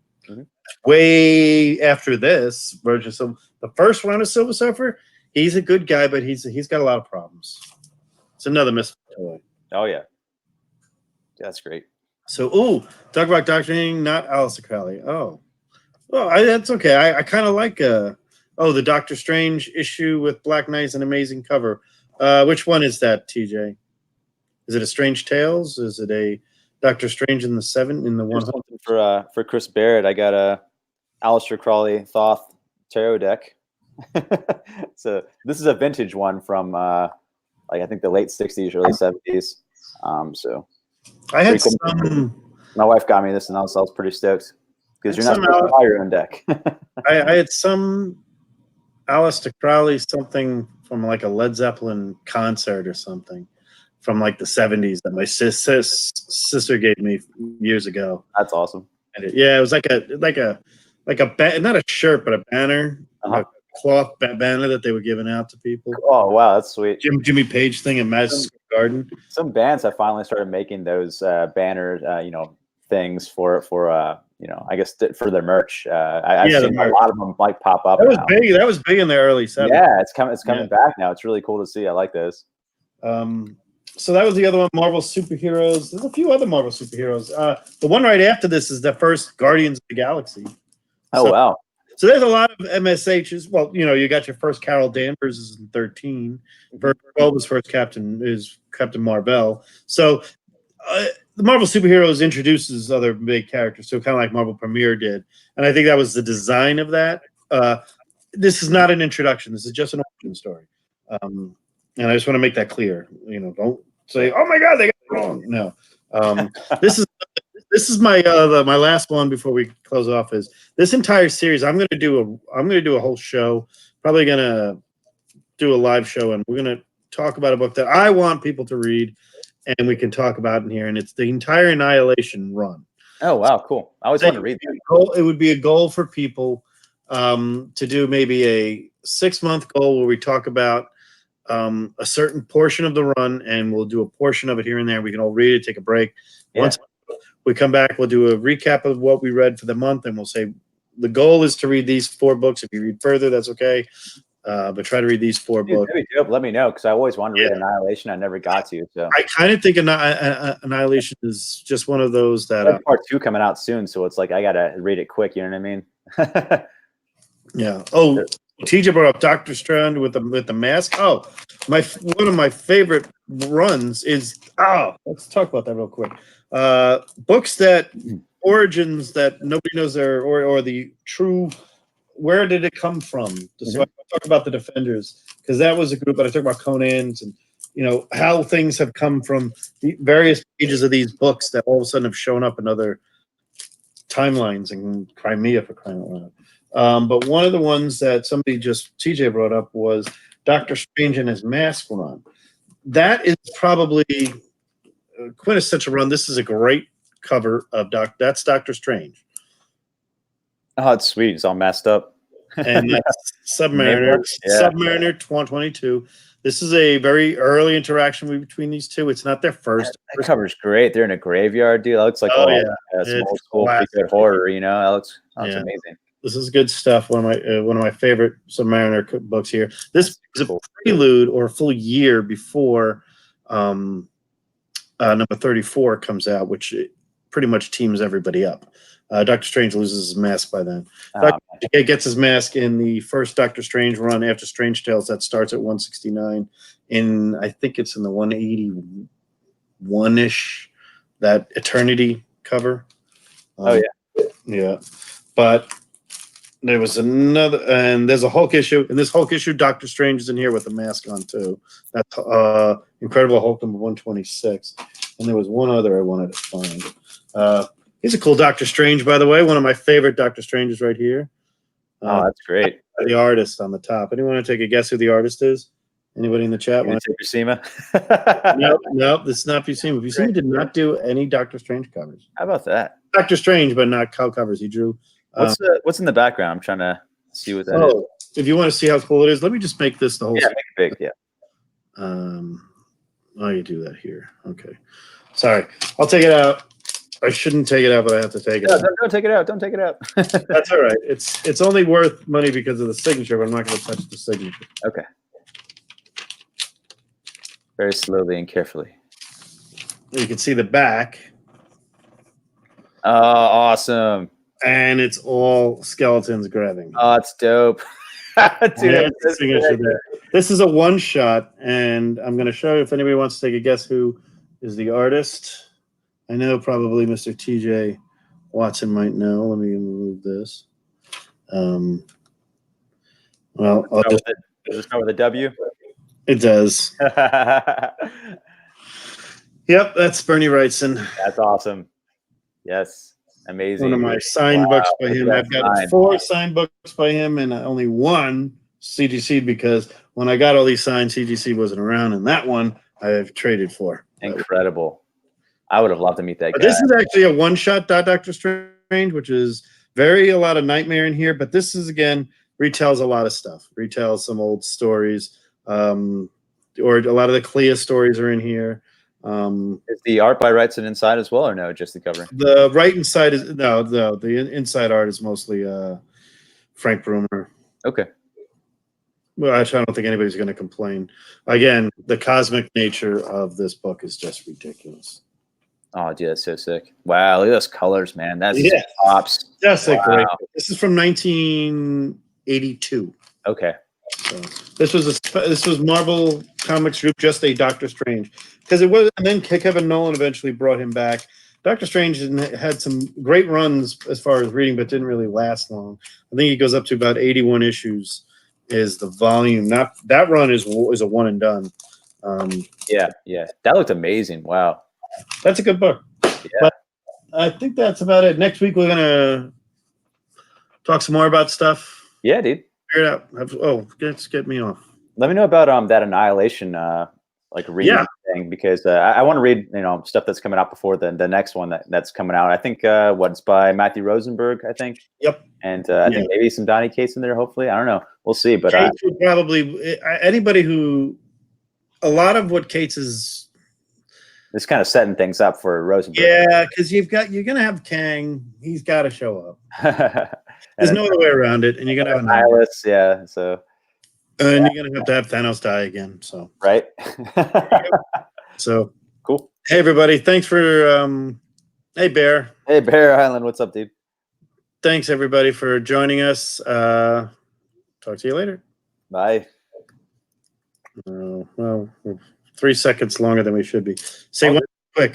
Speaker 2: Way after this version, so the first run of Silver Surfer, he's a good guy, but he's got a lot of problems. It's another misfit toy.
Speaker 3: Oh yeah, that's great.
Speaker 2: So, talk about Doctor Strange, not Aleister Crowley. Oh, well, that's okay. I kind of like the Doctor Strange issue with Black Knight's an amazing cover. Which one is that, TJ? Is it a Strange Tales? Is it a Doctor Strange in the 100?
Speaker 3: For Chris Barrett, I got a Aleister Crowley Thoth tarot deck. So this is a vintage one from I think the late 60s, early 70s. So
Speaker 2: I had some.
Speaker 3: My wife got me this, and I was pretty stoked because you're not supposed to buy your own deck.
Speaker 2: I had some Aleister Crowley something like a Led Zeppelin concert or something from like the 70s that my sister gave me years ago.
Speaker 3: That's awesome.
Speaker 2: Yeah, it was like a not a shirt, but a banner, a cloth banner that they were giving out to people.
Speaker 3: Oh wow, that's sweet.
Speaker 2: Jimmy Page thing at Madison Garden.
Speaker 3: Some bands have finally started making those banner, things for I guess for their merch. I've seen a lot of them like pop up.
Speaker 2: That was big. That was big in the early 70s.
Speaker 3: Yeah, it's coming back now. It's really cool to see. I like this.
Speaker 2: So that was the other one, Marvel superheroes. There's a few other Marvel superheroes. The one right after this is the first Guardians of the Galaxy.
Speaker 3: Oh wow!
Speaker 2: So there's a lot of MSHs. Well, you got your first Carol Danvers is in 13. Bulba's first Captain is Captain Marvel. So the Marvel superheroes introduces other big characters, so kind of like Marvel Premiere did. And I think that was the design of that. This is not an introduction. This is just an origin story. And I just want to make that clear. Don't say, "Oh my God, they got it wrong." No. This is my my last one before we close off. Is this entire series? I'm going to do a whole show. Probably going to do a live show, and we're going to talk about a book that I want people to read, and we can talk about in here. And it's the entire Annihilation run.
Speaker 3: Oh wow, cool! I always want to read that.
Speaker 2: It would be a goal for people to do maybe a 6-month goal where we talk about a certain portion of the run, and we'll do a portion of it here and there. We can all read it, take a break.
Speaker 3: Yeah.
Speaker 2: Once we come back, we'll do a recap of what we read for the month, and we'll say the goal is to read these 4 books. If you read further, that's okay, but try to read these 4 books.
Speaker 3: Let me know, because I always wanted to read Annihilation. I never got to. So
Speaker 2: I kind of think Annihilation is just one of those that
Speaker 3: part 2 coming out soon, so it's like I gotta read it quick. You know what I mean?
Speaker 2: Yeah. Oh, TJ brought up Doctor Strange with the mask. Oh, one of my favorite runs is let's talk about that real quick. Books that origins that nobody knows or the true, where did it come from? So I talk about the Defenders, because that was a group, but I talk about Conan's and how things have come from the various pages of these books that all of a sudden have shown up in other timelines in Crimea, for crying out loud. But one of the ones that TJ brought up was Doctor Strange and his mask run. That is probably a quintessential run. This is a great cover of that's Doctor Strange.
Speaker 3: Oh, it's sweet. It's all messed up.
Speaker 2: And that's Submariner. Submariner 22. This is a very early interaction between these two. It's not their first.
Speaker 3: That cover's great. They're in a graveyard, dude. That looks like some old school horror. That looks amazing.
Speaker 2: This is good stuff. One of my favorite Submariner books here. This is a prelude or a full year before number 34 comes out, which pretty much teams everybody up. Doctor Strange loses his mask by then. He gets his mask in the first Doctor Strange run after Strange Tales that starts at 169. I think it's in the 181-ish, that Eternity cover. Yeah. But there was another, and there's a Hulk issue. In this Hulk issue, Doctor Strange is in here with a mask on too. That's Incredible Hulk number 126. And there was one other I wanted to find. He's a cool Doctor Strange, by the way. One of my favorite Doctor Stranges right here.
Speaker 3: Oh, that's great.
Speaker 2: The artist on the top. Anyone want to take a guess who the artist is? Anybody in the chat?
Speaker 3: Buscema?
Speaker 2: Nope, this is not Buscema. Buscema did not do any Doctor Strange covers.
Speaker 3: How about that?
Speaker 2: Doctor Strange, but not cow covers. He drew.
Speaker 3: What's in the background? I'm trying to see what that is.
Speaker 2: If you want to see how cool it is, let me just make this the whole.
Speaker 3: Yeah, make it big. Yeah.
Speaker 2: You do that here. Okay. Sorry, I'll take it out. I shouldn't take it out, but I have to take it out.
Speaker 3: Don't take it out. Don't take it out.
Speaker 2: That's all right. It's only worth money because of the signature, but I'm not going to touch the signature.
Speaker 3: Okay. Very slowly and carefully.
Speaker 2: You can see the back.
Speaker 3: Oh, awesome.
Speaker 2: And it's all skeletons grabbing.
Speaker 3: Oh, that's dope. Dude,
Speaker 2: this is a one-shot, and I'm going to show you if anybody wants to take a guess who is the artist. I know probably Mr. TJ Watson might know. Let me remove this. Well,
Speaker 3: does it start with a W?
Speaker 2: It does. Yep, that's Bernie Wrightson.
Speaker 3: That's awesome. Yes, amazing.
Speaker 2: One of my signed books by him. I've got 4 signed books by him and only 1 CGC because when I got all these signed, CGC wasn't around, and that one I've traded for.
Speaker 3: Incredible. I would have loved to meet that guy.
Speaker 2: This is actually a one-shot Doctor Strange, which is a lot of Nightmare in here, but this is, again, retells a lot of stuff. Retells some old stories, or a lot of the Clea stories are in here.
Speaker 3: Is the art by Wrightson inside as well, or no, just the cover?
Speaker 2: The right inside is no. The inside art is mostly Frank Brumer.
Speaker 3: Okay.
Speaker 2: Well, actually, I don't think anybody's going to complain. Again, the cosmic nature of this book is just ridiculous.
Speaker 3: Oh, dude, that's so sick. Was look at those colors, man. That's pops.
Speaker 2: That's a great book. This is from 1982.
Speaker 3: Okay.
Speaker 2: So this was Marvel Comics Group, just a Doctor Strange, because it was, and then Kevin Nolan eventually brought him back. Doctor Strange had some great runs as far as reading, but didn't really last long. I think he goes up to about 81 issues. Is the volume? Not that run is a one and done.
Speaker 3: Yeah, that looked amazing. Wow,
Speaker 2: that's a good book. Yeah, but I think that's about it. Next week we're gonna talk some more about stuff.
Speaker 3: Yeah, dude.
Speaker 2: Figure it out. Let's get me off.
Speaker 3: Let me know about that Annihilation reading thing, because I want to read stuff that's coming out before the next one that's coming out. I think it's by Matthew Rosenberg, I think.
Speaker 2: Yep.
Speaker 3: And I think maybe some Donny Cates in there. Hopefully, I don't know. We'll see. But
Speaker 2: Cates would probably anybody who a lot of what Cates is.
Speaker 3: It's kind of setting things up for Rosenberg.
Speaker 2: Yeah, because you're gonna have Kang. He's got to show up. There's no other way around it, and you're gonna have
Speaker 3: Nihilus. Yeah. So.
Speaker 2: And you're gonna have Thanos die again. So.
Speaker 3: Right.
Speaker 2: So.
Speaker 3: Cool.
Speaker 2: Hey everybody! Thanks for. Hey Bear.
Speaker 3: Hey Bear Island. What's up, dude?
Speaker 2: Thanks everybody for joining us. Talk to you later.
Speaker 3: Bye.
Speaker 2: Well, 3 seconds longer than we should be. Say one.